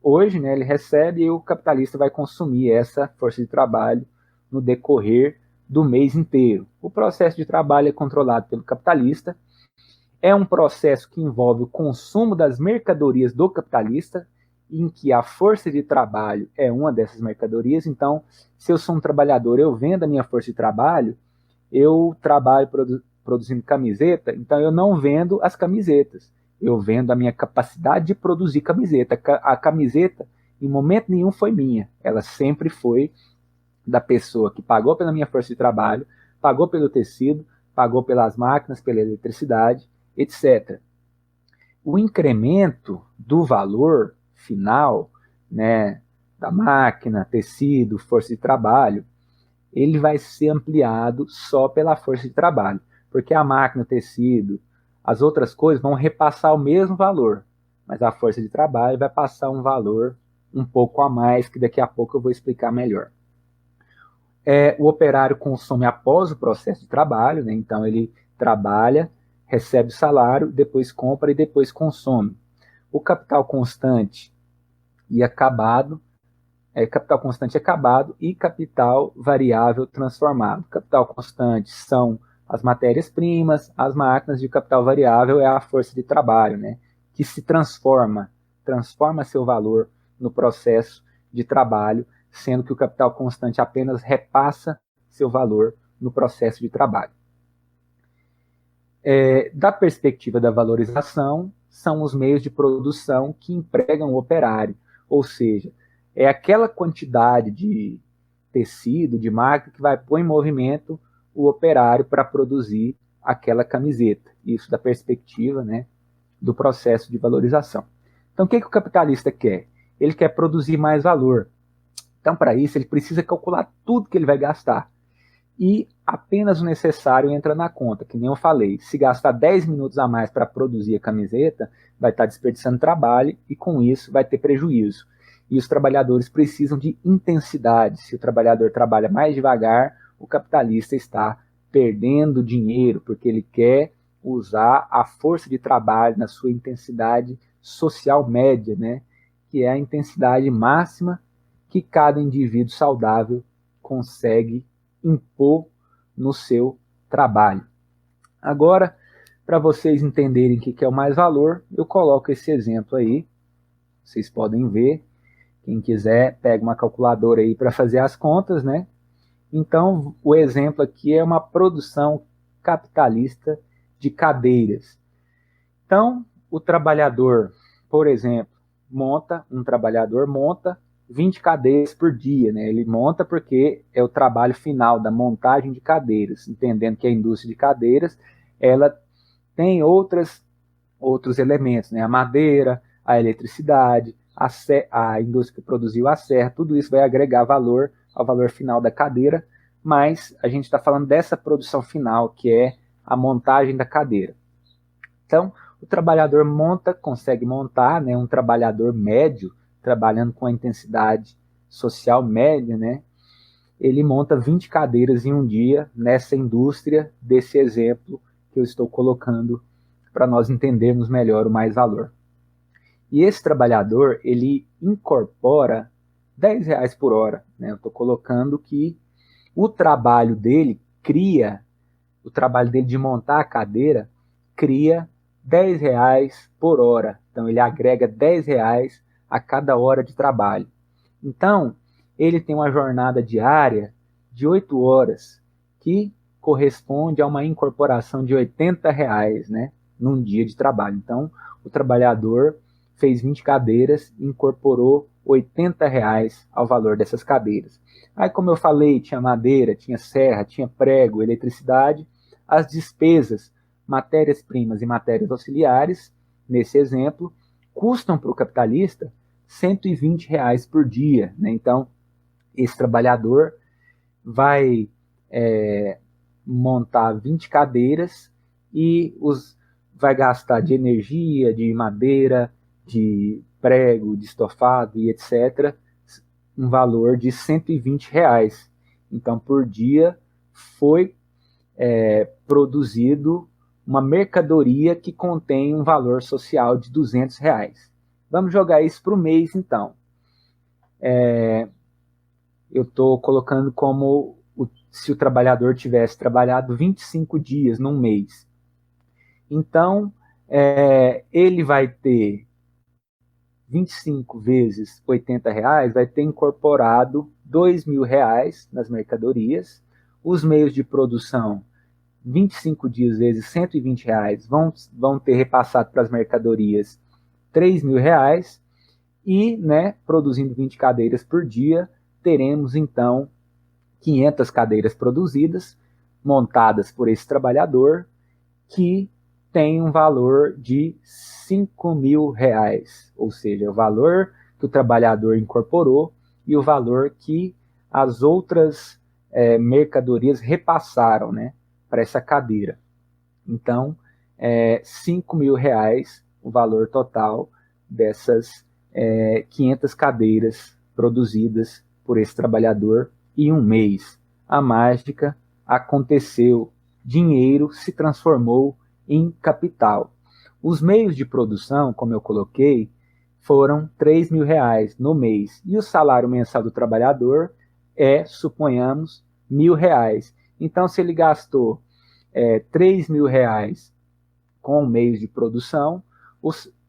hoje, né, ele recebe e o capitalista vai consumir essa força de trabalho no decorrer do mês inteiro. O processo de trabalho é controlado pelo capitalista, é um processo que envolve o consumo das mercadorias do capitalista, em que a força de trabalho é uma dessas mercadorias. Então, se eu sou um trabalhador, eu vendo a minha força de trabalho, eu trabalho produzindo camiseta, então eu não vendo as camisetas, eu vendo a minha capacidade de produzir camiseta. A camiseta, em momento nenhum, foi minha, ela sempre foi da pessoa que pagou pela minha força de trabalho, pagou pelo tecido, pagou pelas máquinas, pela eletricidade, etc. O incremento do valor final, né, da máquina, tecido, força de trabalho, ele vai ser ampliado só pela força de trabalho, porque a máquina, o tecido, as outras coisas vão repassar o mesmo valor, mas a força de trabalho vai passar um valor um pouco a mais, que daqui a pouco eu vou explicar melhor. O operário consome após o processo de trabalho, né? Então ele trabalha, recebe o salário, depois compra e depois consome. O capital constante e acabado, capital constante acabado e capital variável transformado. Capital constante são as matérias-primas, as máquinas, e o capital variável é a força de trabalho, né? Que se transforma seu valor no processo de trabalho, sendo que o capital constante apenas repassa seu valor no processo de trabalho. Da perspectiva da valorização, são os meios de produção que empregam o operário, ou seja, é aquela quantidade de tecido, de máquina, que vai pôr em movimento o operário para produzir aquela camiseta. Isso da perspectiva, né, do processo de valorização. Então, o que o capitalista quer? Ele quer produzir mais valor. Então, para isso, ele precisa calcular tudo que ele vai gastar. E apenas o necessário entra na conta, que nem eu falei. Se gastar 10 minutos a mais para produzir a camiseta, vai estar desperdiçando trabalho e com isso vai ter prejuízo. E os trabalhadores precisam de intensidade. Se o trabalhador trabalha mais devagar, o capitalista está perdendo dinheiro, porque ele quer usar a força de trabalho na sua intensidade social média, né? Que é a intensidade máxima que cada indivíduo saudável consegue impor no seu trabalho. Agora, para vocês entenderem o que é o mais valor, eu coloco esse exemplo aí. Vocês podem ver. Quem quiser, pega uma calculadora aí para fazer as contas, né? Então, o exemplo aqui é uma produção capitalista de cadeiras. Então, o trabalhador, por exemplo, um trabalhador monta 20 cadeiras por dia, né? Ele monta porque é o trabalho final da montagem de cadeiras, entendendo que a indústria de cadeiras, ela tem outros elementos, né? A madeira, a eletricidade, a indústria que produziu a serra, tudo isso vai agregar valor ao valor final da cadeira, mas a gente está falando dessa produção final, que é a montagem da cadeira. Então, o trabalhador consegue montar, né, um trabalhador médio, trabalhando com a intensidade social média, né, ele monta 20 cadeiras em um dia nessa indústria desse exemplo que eu estou colocando para nós entendermos melhor o mais valor. E esse trabalhador, ele incorpora R$10 por hora. Né? Eu estou colocando que o trabalho dele de montar a cadeira, cria R$10 por hora. Então, ele agrega R$10 a cada hora de trabalho. Então, ele tem uma jornada diária de 8 horas, que corresponde a uma incorporação de R$80, né, num dia de trabalho. Então, o trabalhador fez 20 cadeiras e incorporou R$80 ao valor dessas cadeiras. Aí, como eu falei, tinha madeira, tinha serra, tinha prego, eletricidade, as despesas, matérias-primas e matérias auxiliares, nesse exemplo, custam para o capitalista R$120 por dia. Né? Então, esse trabalhador vai montar 20 cadeiras e vai gastar de energia, de madeira, de prego, de estofado e etc., um valor de R$120. Então, por dia, foi produzido uma mercadoria que contém um valor social de R$200. Vamos jogar isso para o mês, então. Eu estou colocando como se o trabalhador tivesse trabalhado 25 dias num mês. Então, ele vai ter 25 vezes R$80, vai ter incorporado R$2.000 nas mercadorias. Os meios de produção, 25 dias vezes R$120, vão ter repassado para as mercadorias R$3.000. E, né, produzindo 20 cadeiras por dia, teremos então 500 cadeiras produzidas, montadas por esse trabalhador, que tem um valor de R$5.000, ou seja, o valor que o trabalhador incorporou e o valor que as outras mercadorias repassaram, né, para essa cadeira. Então, R$ 5.000 o valor total dessas 500 cadeiras produzidas por esse trabalhador em um mês. A mágica aconteceu, dinheiro se transformou em capital. Os meios de produção, como eu coloquei, foram R$ 3.000 no mês. E o salário mensal do trabalhador suponhamos, R$ 1.000. Então, se ele gastou R$ 3.000 com meios de produção,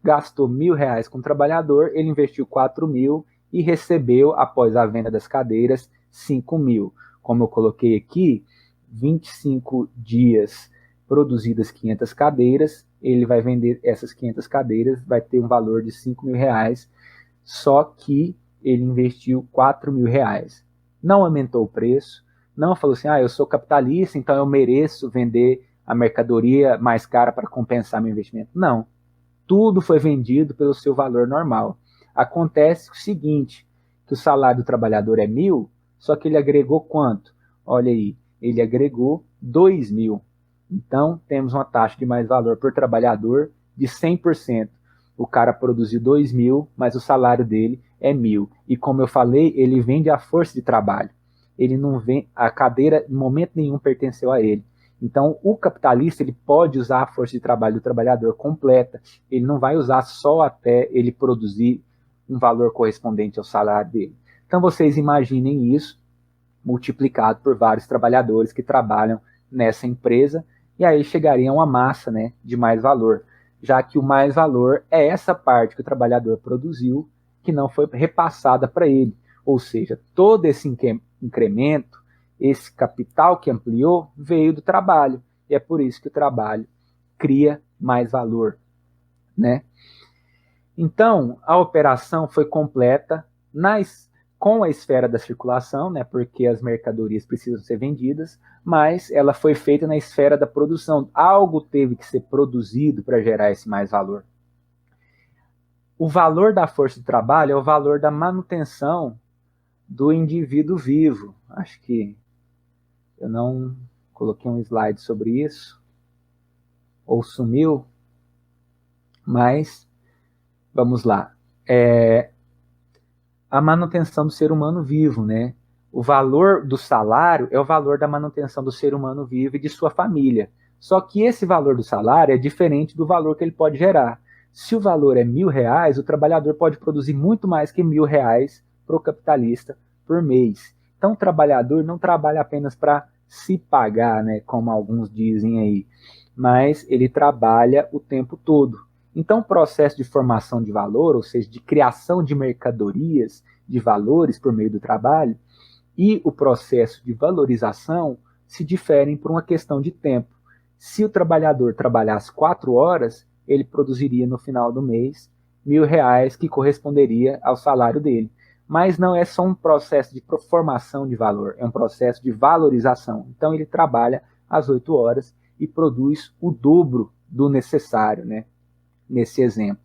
gastou R$ 1.000 com o trabalhador, ele investiu R$ 4.000 e recebeu, após a venda das cadeiras, R$ 5.000. Como eu coloquei aqui, 25 dias produzidas 500 cadeiras, ele vai vender essas 500 cadeiras, vai ter um valor de R$ 5.000, só que ele investiu R$ 4.000. Não aumentou o preço, não falou assim, eu sou capitalista, então eu mereço vender a mercadoria mais cara para compensar meu investimento. Não, tudo foi vendido pelo seu valor normal. Acontece o seguinte, que o salário do trabalhador é 1.000, só que ele agregou quanto? Olha aí, ele agregou 2.000. Então, temos uma taxa de mais-valor por trabalhador de 100%. O cara produziu 2.000, mas o salário dele é 1.000. E como eu falei, ele vende a força de trabalho. Ele não vende, a cadeira, em momento nenhum, pertenceu a ele. Então, o capitalista ele pode usar a força de trabalho do trabalhador completa. Ele não vai usar só até ele produzir um valor correspondente ao salário dele. Então, vocês imaginem isso multiplicado por vários trabalhadores que trabalham nessa empresa, e aí chegaria a uma massa, né, de mais valor, já que o mais valor é essa parte que o trabalhador produziu que não foi repassada para ele. Ou seja, todo esse incremento, esse capital que ampliou, veio do trabalho. E é por isso que o trabalho cria mais valor, né? Então, a operação foi completa com a esfera da circulação, né, porque as mercadorias precisam ser vendidas, mas ela foi feita na esfera da produção. Algo teve que ser produzido para gerar esse mais valor. O valor da força de trabalho é o valor da manutenção do indivíduo vivo. Acho que eu não coloquei um slide sobre isso, ou sumiu, mas vamos lá. A manutenção do ser humano vivo, né? O valor do salário é o valor da manutenção do ser humano vivo e de sua família. Só que esse valor do salário é diferente do valor que ele pode gerar. Se o valor é R$ 1.000, o trabalhador pode produzir muito mais que R$ 1.000 para o capitalista por mês. Então o trabalhador não trabalha apenas para se pagar, né, como alguns dizem aí, mas ele trabalha o tempo todo. Então, o processo de formação de valor, ou seja, de criação de mercadorias, de valores por meio do trabalho, e o processo de valorização se diferem por uma questão de tempo. Se o trabalhador trabalhasse 4 horas, ele produziria no final do mês R$ 1.000, que corresponderia ao salário dele. Mas não é só um processo de formação de valor, é um processo de valorização. Então, ele trabalha às 8 horas e produz o dobro do necessário, né? Nesse exemplo.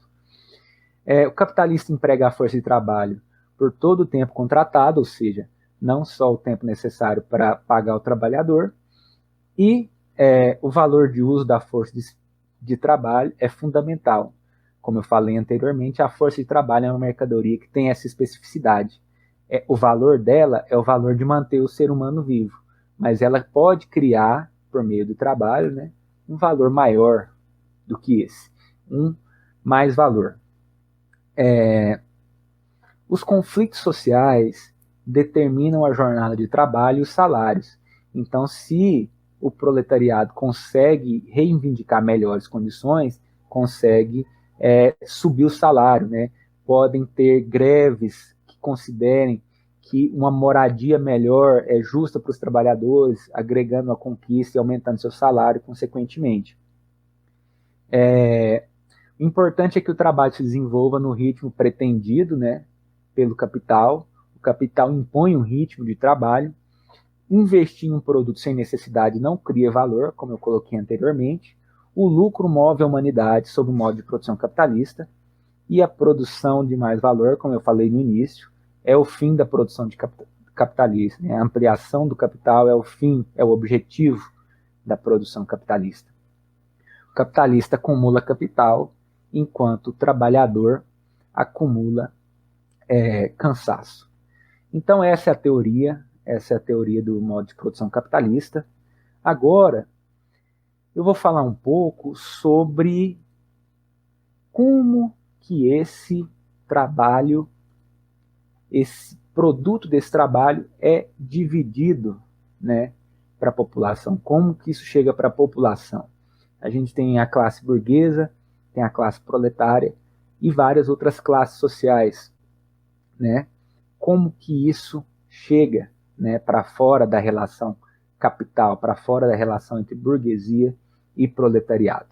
O capitalista emprega a força de trabalho por todo o tempo contratado, ou seja, não só o tempo necessário para pagar o trabalhador, e o valor de uso da força de trabalho é fundamental. Como eu falei anteriormente, a força de trabalho é uma mercadoria que tem essa especificidade. O valor dela é o valor de manter o ser humano vivo, mas ela pode criar, por meio do trabalho, né, um valor maior do que esse. Mais valor. Os conflitos sociais determinam a jornada de trabalho e os salários. Então, se o proletariado consegue reivindicar melhores condições, consegue subir o salário, né? Podem ter greves que considerem que uma moradia melhor é justa para os trabalhadores, agregando a conquista e aumentando seu salário consequentemente. O importante é que o trabalho se desenvolva no ritmo pretendido, né, pelo capital. O capital impõe um ritmo de trabalho. Investir em um produto sem necessidade não cria valor, como eu coloquei anteriormente. O lucro move a humanidade sob o modo de produção capitalista. E a produção de mais valor, como eu falei no início, é o fim da produção de capitalista, né? A ampliação do capital é o fim, é o objetivo da produção capitalista. O capitalista acumula capital, enquanto o trabalhador acumula cansaço. Então essa é a teoria do modo de produção capitalista. Agora, eu vou falar um pouco sobre como que esse trabalho, esse produto desse trabalho é dividido, né, para a população. Como que isso chega para a população? A gente tem a classe burguesa, tem a classe proletária e várias outras classes sociais, né? Como que isso chega, né, para fora da relação capital, para fora da relação entre burguesia e proletariado?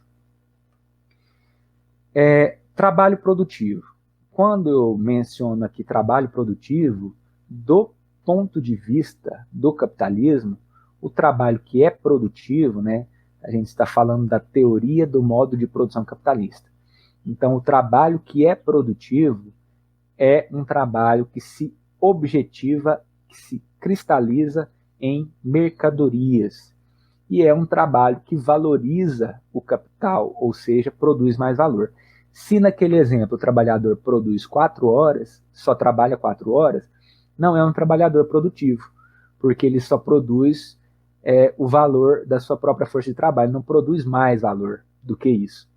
Trabalho produtivo. Quando eu menciono aqui trabalho produtivo, do ponto de vista do capitalismo, o trabalho que é produtivo, né, a gente está falando da teoria do modo de produção capitalista. Então, o trabalho que é produtivo é um trabalho que se objetiva, que se cristaliza em mercadorias. E é um trabalho que valoriza o capital, ou seja, produz mais valor. Se naquele exemplo o trabalhador produz 4 horas, só trabalha 4 horas, não é um trabalhador produtivo, porque ele só produz o valor da sua própria força de trabalho, não produz mais valor do que isso.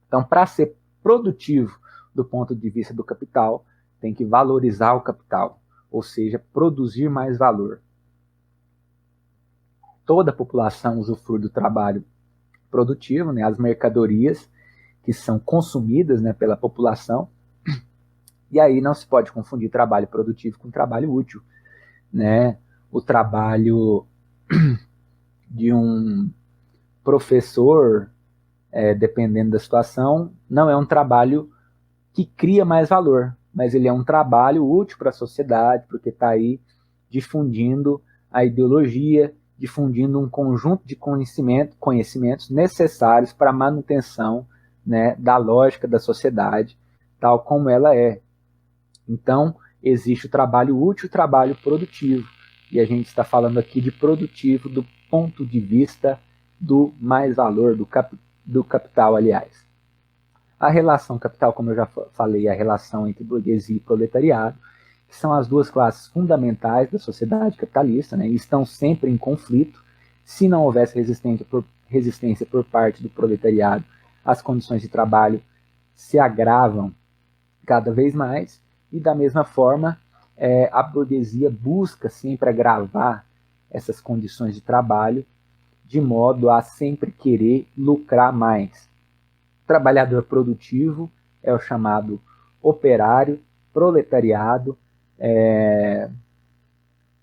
Então, para ser produtivo do ponto de vista do capital, tem que valorizar o capital, ou seja, produzir mais valor. Toda a população usufrui do trabalho produtivo, né, as mercadorias que são consumidas, né, pela população, e aí não se pode confundir trabalho produtivo com trabalho útil, né? O trabalho de um professor, dependendo da situação, não é um trabalho que cria mais valor, mas ele é um trabalho útil para a sociedade, porque está aí difundindo a ideologia, difundindo um conjunto de conhecimentos necessários para a manutenção, né, da lógica da sociedade, tal como ela é. Então, existe o trabalho útil e o trabalho produtivo. E a gente está falando aqui de produtivo do ponto de vista do mais valor, do capital, aliás. A relação capital, como eu já falei, é a relação entre burguesia e proletariado, que são as duas classes fundamentais da sociedade capitalista, né, e estão sempre em conflito. Se não houvesse resistência por parte do proletariado, as condições de trabalho se agravam cada vez mais, e da mesma forma, a burguesia busca sempre agravar essas condições de trabalho, de modo a sempre querer lucrar mais. O trabalhador produtivo é o chamado operário, proletariado,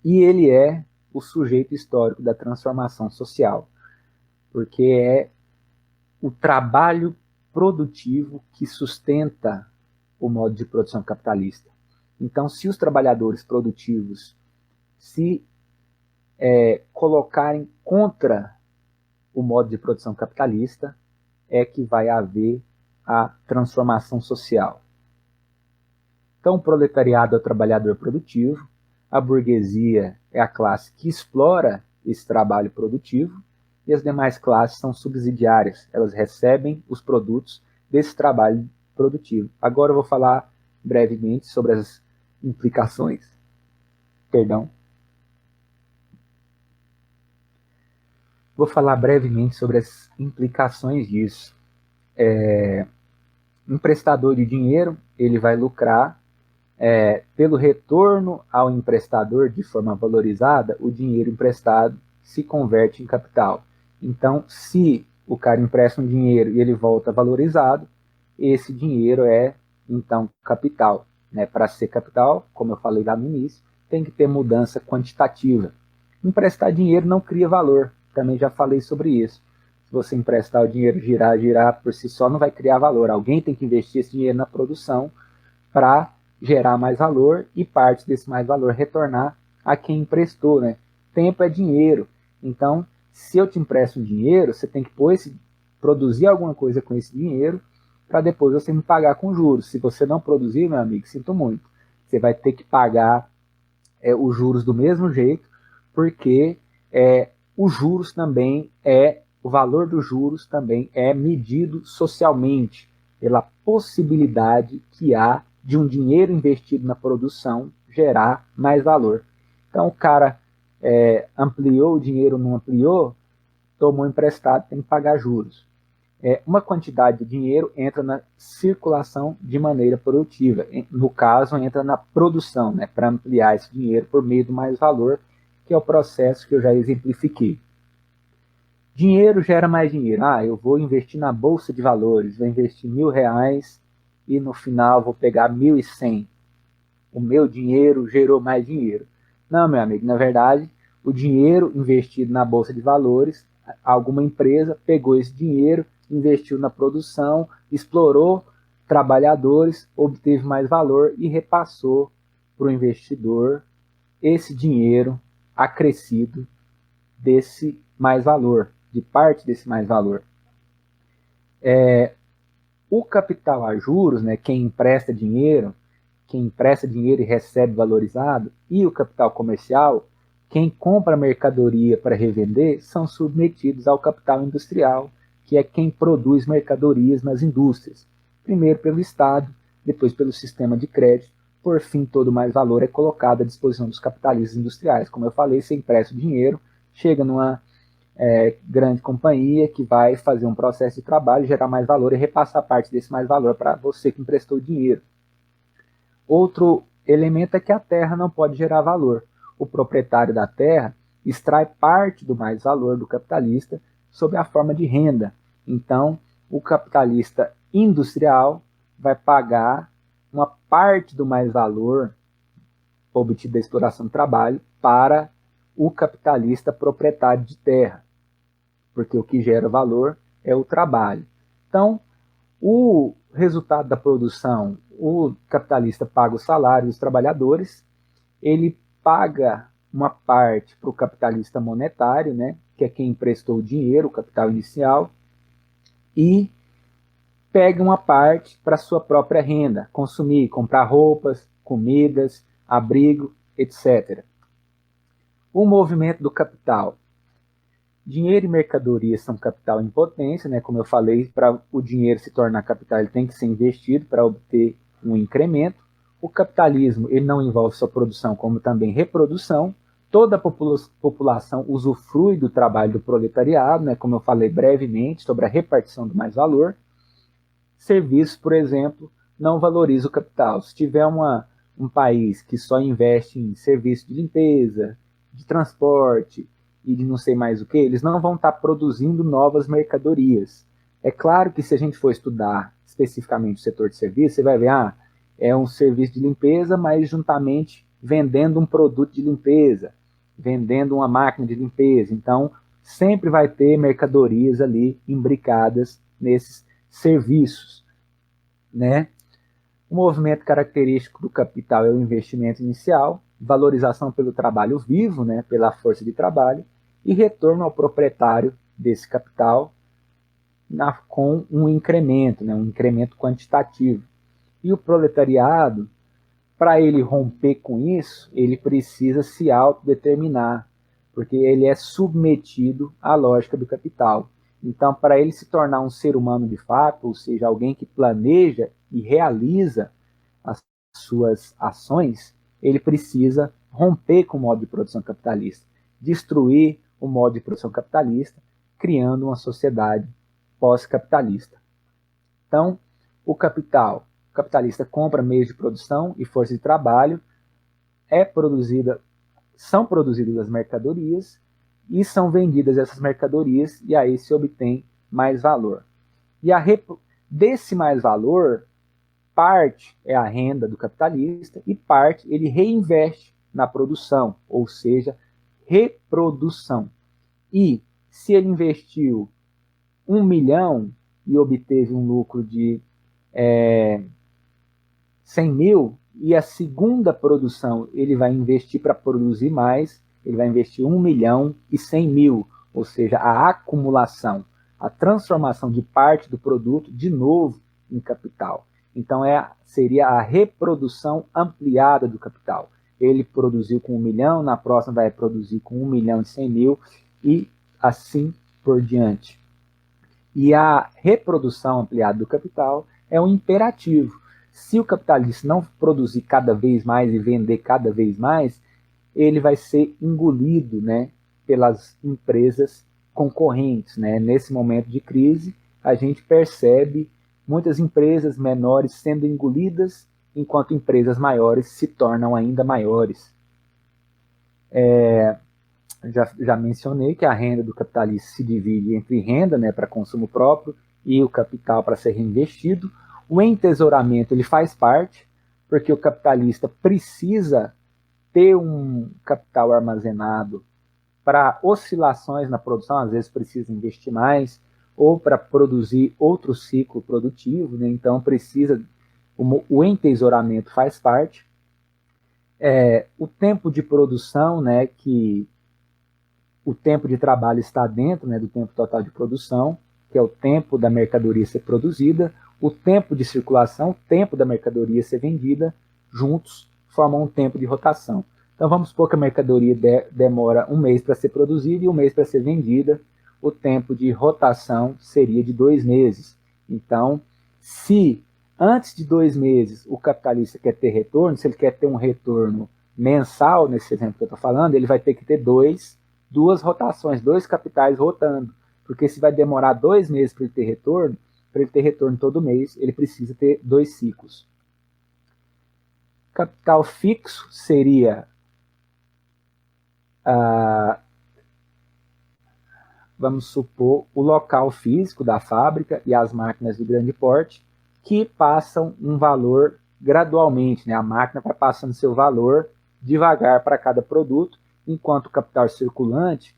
e ele é o sujeito histórico da transformação social, porque é o trabalho produtivo que sustenta o modo de produção capitalista. Então, se os trabalhadores produtivos se colocarem contra o modo de produção capitalista, é que vai haver a transformação social. Então, o proletariado é o trabalhador produtivo, a burguesia é a classe que explora esse trabalho produtivo, e as demais classes são subsidiárias, elas recebem os produtos desse trabalho produtivo. Agora eu vou falar brevemente sobre as implicações. Vou falar brevemente sobre as implicações disso. Emprestador de dinheiro, ele vai lucrar pelo retorno ao emprestador de forma valorizada, o dinheiro emprestado se converte em capital. Então, se o cara empresta um dinheiro e ele volta valorizado, esse dinheiro é, então, capital. Né? Para ser capital, como eu falei lá no início, tem que ter mudança quantitativa. Emprestar dinheiro não cria valor, também já falei sobre isso. Se você emprestar o dinheiro, girar por si só, não vai criar valor. Alguém tem que investir esse dinheiro na produção para gerar mais valor e parte desse mais valor retornar a quem emprestou. Né? Tempo é dinheiro. Então, se eu te empresto um dinheiro, você tem que produzir alguma coisa com esse dinheiro para depois você me pagar com juros. Se você não produzir, meu amigo, sinto muito. Você vai ter que pagar os juros do mesmo jeito, porque os juros também o valor dos juros também é medido socialmente pela possibilidade que há de um dinheiro investido na produção gerar mais valor. Então o cara ampliou o dinheiro, não ampliou, tomou emprestado, tem que pagar juros. Uma quantidade de dinheiro entra na circulação de maneira produtiva. No caso, entra na produção, né, para ampliar esse dinheiro por meio do mais valor, que é o processo que eu já exemplifiquei. Dinheiro gera mais dinheiro. Eu vou investir na bolsa de valores, vou investir R$1.000 e no final vou pegar 1.100. O meu dinheiro gerou mais dinheiro. Não, meu amigo, na verdade, o dinheiro investido na bolsa de valores, alguma empresa pegou esse dinheiro, investiu na produção, explorou trabalhadores, obteve mais valor e repassou para o investidor esse dinheiro acrescido desse mais valor, de parte desse mais valor. O capital a juros, né, quem empresta dinheiro e recebe valorizado, e o capital comercial, quem compra mercadoria para revender, são submetidos ao capital industrial, que é quem produz mercadorias nas indústrias. Primeiro pelo Estado, depois pelo sistema de crédito, por fim todo o mais valor é colocado à disposição dos capitalistas industriais. Como eu falei, você empresta o dinheiro, chega numa grande companhia que vai fazer um processo de trabalho, gerar mais valor e repassar parte desse mais valor para você que emprestou o dinheiro. Outro elemento é que a terra não pode gerar valor. O proprietário da terra extrai parte do mais valor do capitalista sob a forma de renda. Então, o capitalista industrial vai pagar uma parte do mais valor obtido da exploração do trabalho para o capitalista proprietário de terra, porque o que gera valor é o trabalho. Então, o resultado da produção, o capitalista paga o salário dos trabalhadores, ele paga uma parte para o capitalista monetário, né, que é quem emprestou o dinheiro, o capital inicial, e pega uma parte para sua própria renda, consumir, comprar roupas, comidas, abrigo, etc. O movimento do capital. Dinheiro e mercadoria são capital em potência, né? Como eu falei, para o dinheiro se tornar capital, ele tem que ser investido para obter um incremento. O capitalismo ele não envolve só produção, como também reprodução. Toda a população usufrui do trabalho do proletariado, né? Como eu falei brevemente sobre a repartição do mais-valor. Serviços, por exemplo, não valoriza o capital. Se tiver um país que só investe em serviço de limpeza, de transporte e de não sei mais o que, eles não vão estar produzindo novas mercadorias. É claro que se a gente for estudar especificamente o setor de serviço, você vai ver, é um serviço de limpeza, mas juntamente vendendo um produto de limpeza, vendendo uma máquina de limpeza. Então, sempre vai ter mercadorias ali imbricadas nesses serviços, né? O movimento característico do capital é o investimento inicial, valorização pelo trabalho vivo, né, pela força de trabalho, e retorno ao proprietário desse capital com um incremento, né, um incremento quantitativo. E o proletariado, para ele romper com isso, ele precisa se autodeterminar, porque ele é submetido à lógica do capital. Então, para ele se tornar um ser humano de fato, ou seja, alguém que planeja e realiza as suas ações, ele precisa romper com o modo de produção capitalista, destruir o modo de produção capitalista, criando uma sociedade pós-capitalista. Então, o capitalista compra meios de produção e força de trabalho, são produzidas as mercadorias e são vendidas essas mercadorias e aí se obtém mais valor. E desse mais valor, parte é a renda do capitalista e parte ele reinveste na produção, ou seja, reprodução. E se ele investiu 1 milhão e obteve um lucro de 100 mil, e a segunda produção ele vai investir para produzir mais, ele vai investir 1 milhão e 100 mil, ou seja, a acumulação, a transformação de parte do produto de novo em capital. Então seria a reprodução ampliada do capital. Ele produziu com 1 milhão, na próxima vai produzir com 1.100.000 e assim por diante. E a reprodução ampliada do capital é um imperativo. Se o capitalista não produzir cada vez mais e vender cada vez mais, ele vai ser engolido, né, pelas empresas concorrentes, né? Nesse momento de crise, a gente percebe muitas empresas menores sendo engolidas, enquanto empresas maiores se tornam ainda maiores. Já mencionei que a renda do capitalista se divide entre renda, né, para consumo próprio e o capital para ser reinvestido. O entesouramento ele faz parte, porque o capitalista precisa ter um capital armazenado para oscilações na produção, às vezes precisa investir mais, ou para produzir outro ciclo produtivo, né? Então precisa, o entesouramento faz parte. O tempo de produção, né, que o tempo de trabalho está dentro, né, do tempo total de produção, que é o tempo da mercadoria ser produzida, o tempo de circulação, o tempo da mercadoria ser vendida, juntos formam um tempo de rotação. Então vamos supor que a mercadoria demora 1 mês para ser produzida e 1 mês para ser vendida, o tempo de rotação seria de 2 meses. Então, se antes de 2 meses o capitalista quer ter retorno, se ele quer ter um retorno mensal, nesse exemplo que eu estou falando, ele vai ter que ter duas rotações, 2 capitais rotando, porque se vai demorar 2 meses para ele ter retorno todo mês, ele precisa ter 2 ciclos. Capital fixo seria vamos supor, o local físico da fábrica e as máquinas de grande porte, que passam um valor gradualmente, né? A máquina vai passando seu valor devagar para cada produto, enquanto o capital circulante,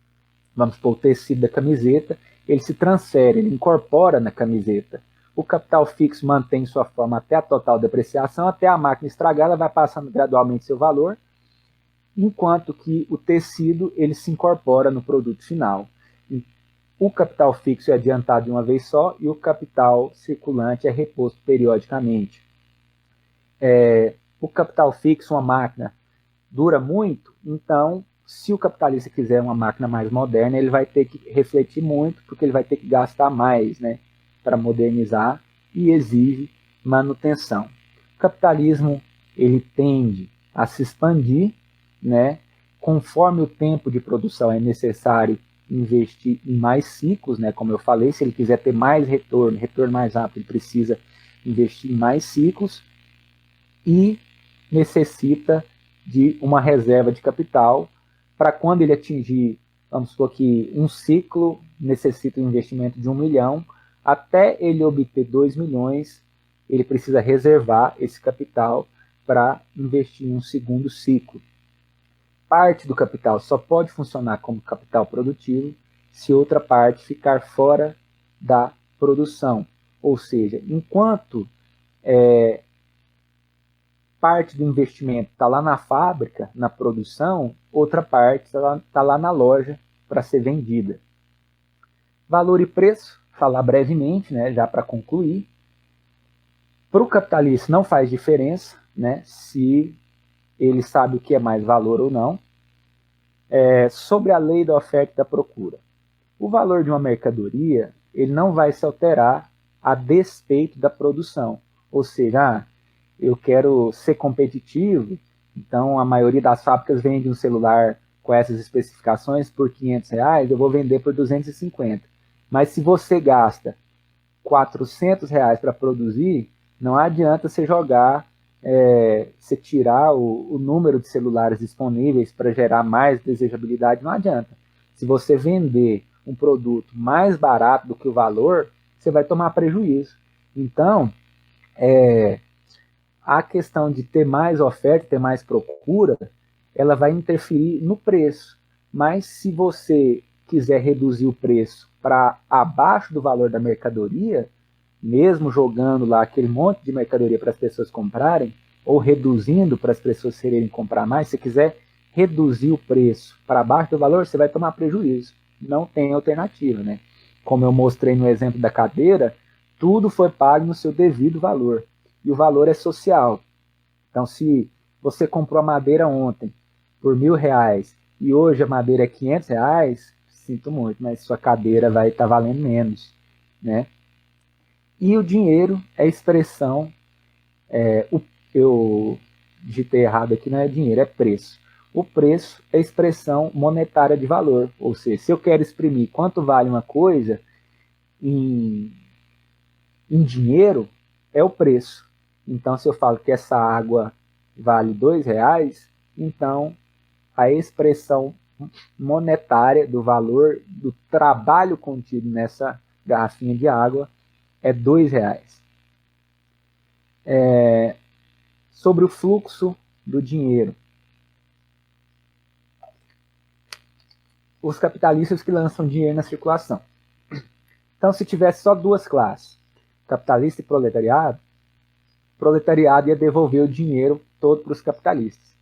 vamos supor, o tecido da camiseta, ele se transfere, ele incorpora na camiseta. O capital fixo mantém sua forma até a total depreciação, até a máquina estragar, ela vai passando gradualmente seu valor, enquanto que o tecido ele se incorpora no produto final. O capital fixo é adiantado de uma vez só e o capital circulante é reposto periodicamente. O capital fixo, uma máquina, dura muito, então, se o capitalista quiser uma máquina mais moderna, ele vai ter que refletir muito, porque ele vai ter que gastar mais, né, para modernizar e exige manutenção. O capitalismo ele tende a se expandir, né, conforme o tempo de produção é necessário investir em mais ciclos, né, como eu falei, se ele quiser ter mais retorno mais rápido, ele precisa investir em mais ciclos e necessita de uma reserva de capital para quando ele atingir, vamos supor que um ciclo necessita um investimento de 1 milhão, até ele obter 2 milhões, ele precisa reservar esse capital para investir em um segundo ciclo. Parte do capital só pode funcionar como capital produtivo se outra parte ficar fora da produção. Ou seja, enquanto parte do investimento está lá na fábrica, na produção, outra parte está lá na loja para ser vendida. Valor e preço, falar brevemente, né, já para concluir. Para o capitalista não faz diferença, né, se ele sabe o que é mais valor ou não. Sobre a lei da oferta e da procura. O valor de uma mercadoria ele não vai se alterar a despeito da produção. Ou seja, eu quero ser competitivo, então a maioria das fábricas vende um celular com essas especificações por R$500, eu vou vender por 250. Mas se você gasta R$400 para produzir, não adianta você jogar, você tirar o número de celulares disponíveis para gerar mais desejabilidade, não adianta. Se você vender um produto mais barato do que o valor, você vai tomar prejuízo. Então, a questão de ter mais oferta, ter mais procura, ela vai interferir no preço. Mas se você quiser reduzir o preço para abaixo do valor da mercadoria, mesmo jogando lá aquele monte de mercadoria para as pessoas comprarem, ou reduzindo para as pessoas quererem comprar mais, se quiser reduzir o preço para abaixo do valor, você vai tomar prejuízo. Não tem alternativa, né? Como eu mostrei no exemplo da cadeira, tudo foi pago no seu devido valor. e o valor é social. Então, se você comprou a madeira ontem por R$ 1.000 e hoje a madeira é R$ 500, sinto muito, mas sua cadeira vai estar valendo menos, né? E o dinheiro é expressão, eu digitei errado aqui, não é dinheiro, é preço. O preço é expressão monetária de valor, ou seja, se eu quero exprimir quanto vale uma coisa em dinheiro, é o preço. Então, se eu falo que essa água vale R$ 2, então a expressão monetária do valor do trabalho contido nessa garrafinha de água é R$ 2. Sobre o fluxo do dinheiro. Os capitalistas que lançam dinheiro na circulação. Então, se tivesse só duas classes, capitalista e proletariado, o proletariado ia devolver o dinheiro todo para os capitalistas.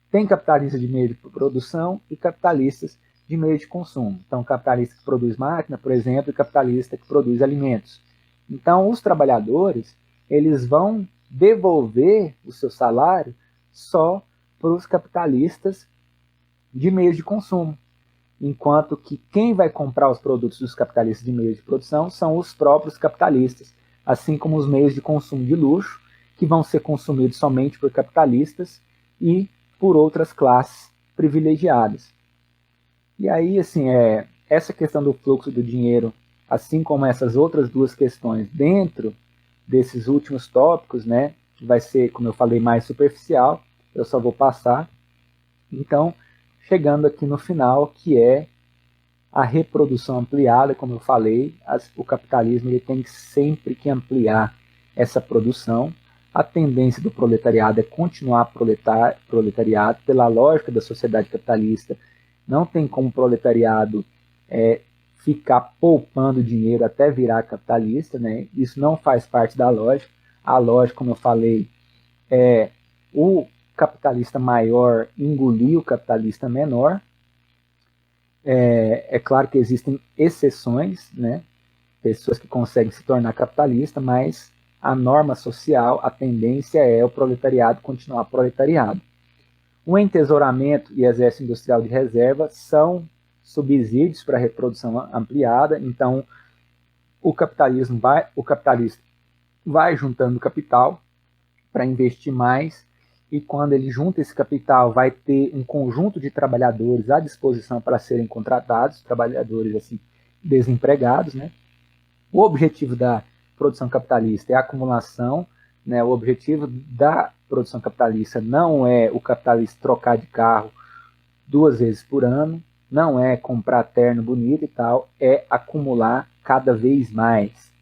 Tem capitalistas de meio de produção e capitalistas de meio de consumo. Então, capitalista que produz máquina, por exemplo, e capitalista que produz alimentos. Então, os trabalhadores, eles vão devolver o seu salário só para os capitalistas de meio de consumo. Enquanto que quem vai comprar os produtos dos capitalistas de meio de produção são os próprios capitalistas, assim como os meios de consumo de luxo, que vão ser consumidos somente por capitalistas e por outras classes privilegiadas. E aí, assim, essa questão do fluxo do dinheiro, assim como essas outras duas questões dentro desses últimos tópicos, né, vai ser, como eu falei, mais superficial, eu só vou passar. Então, chegando aqui no final, que é a reprodução ampliada, como eu falei, o capitalismo ele tem sempre que ampliar essa produção. A tendência do proletariado é continuar proletariado pela lógica da sociedade capitalista. Não tem como o proletariado ficar poupando dinheiro até virar capitalista, né? Isso não faz parte da lógica. A lógica, como eu falei, é o capitalista maior engolir o capitalista menor. É claro que existem exceções, né? Pessoas que conseguem se tornar capitalista, mas a norma social, a tendência é o proletariado continuar proletariado. O entesouramento e exército industrial de reserva são subsídios para a reprodução ampliada, então o capitalista vai juntando capital para investir mais, e quando ele junta esse capital, vai ter um conjunto de trabalhadores à disposição para serem contratados, trabalhadores assim desempregados, né? O objetivo da produção capitalista é a acumulação, né? O objetivo da produção capitalista não é o capitalista trocar de carro 2 vezes por ano, não é comprar terno bonito e tal, é acumular cada vez mais.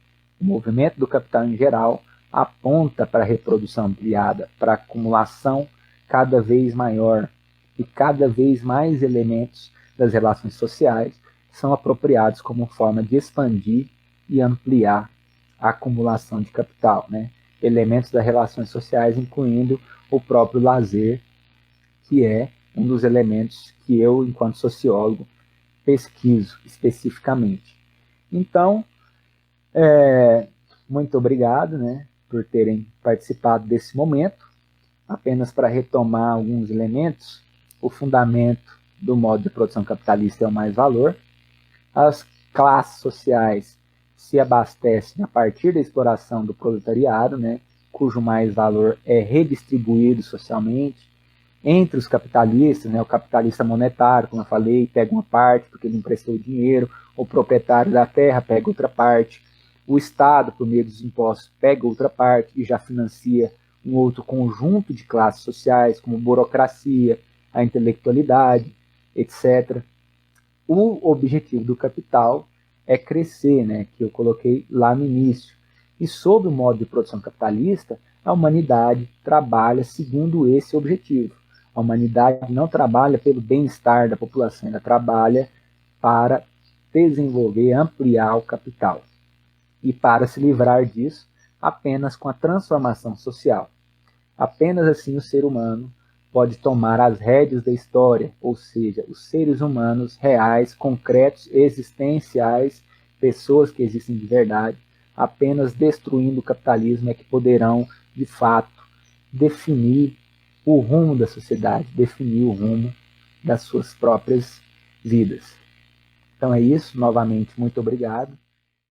O movimento do capital em geral aponta para a reprodução ampliada, para a acumulação cada vez maior, e cada vez mais elementos das relações sociais são apropriados como forma de expandir e ampliar a acumulação de capital, né? Elementos das relações sociais, incluindo o próprio lazer, que é um dos elementos que eu, enquanto sociólogo, pesquiso especificamente. Então, muito obrigado, né, por terem participado desse momento. Apenas para retomar alguns elementos, o fundamento do modo de produção capitalista é o mais-valor. As classes sociais se abastecem a partir da exploração do proletariado, né, cujo mais-valor é redistribuído socialmente entre os capitalistas, né, o capitalista monetário, como eu falei, pega uma parte porque ele emprestou dinheiro, o proprietário da terra pega outra parte, o Estado, por meio dos impostos, pega outra parte e já financia um outro conjunto de classes sociais, como burocracia, a intelectualidade, etc. O objetivo do capital é crescer, né, que eu coloquei lá no início. E sob o modo de produção capitalista, a humanidade trabalha segundo esse objetivo. A humanidade não trabalha pelo bem-estar da população, ela trabalha para desenvolver, ampliar o capital. E para se livrar disso, apenas com a transformação social. Apenas assim o ser humano pode tomar as rédeas da história, ou seja, os seres humanos reais, concretos, existenciais, pessoas que existem de verdade, apenas destruindo o capitalismo é que poderão, de fato, definir o rumo da sociedade, definir o rumo das suas próprias vidas. Então é isso, novamente, muito obrigado.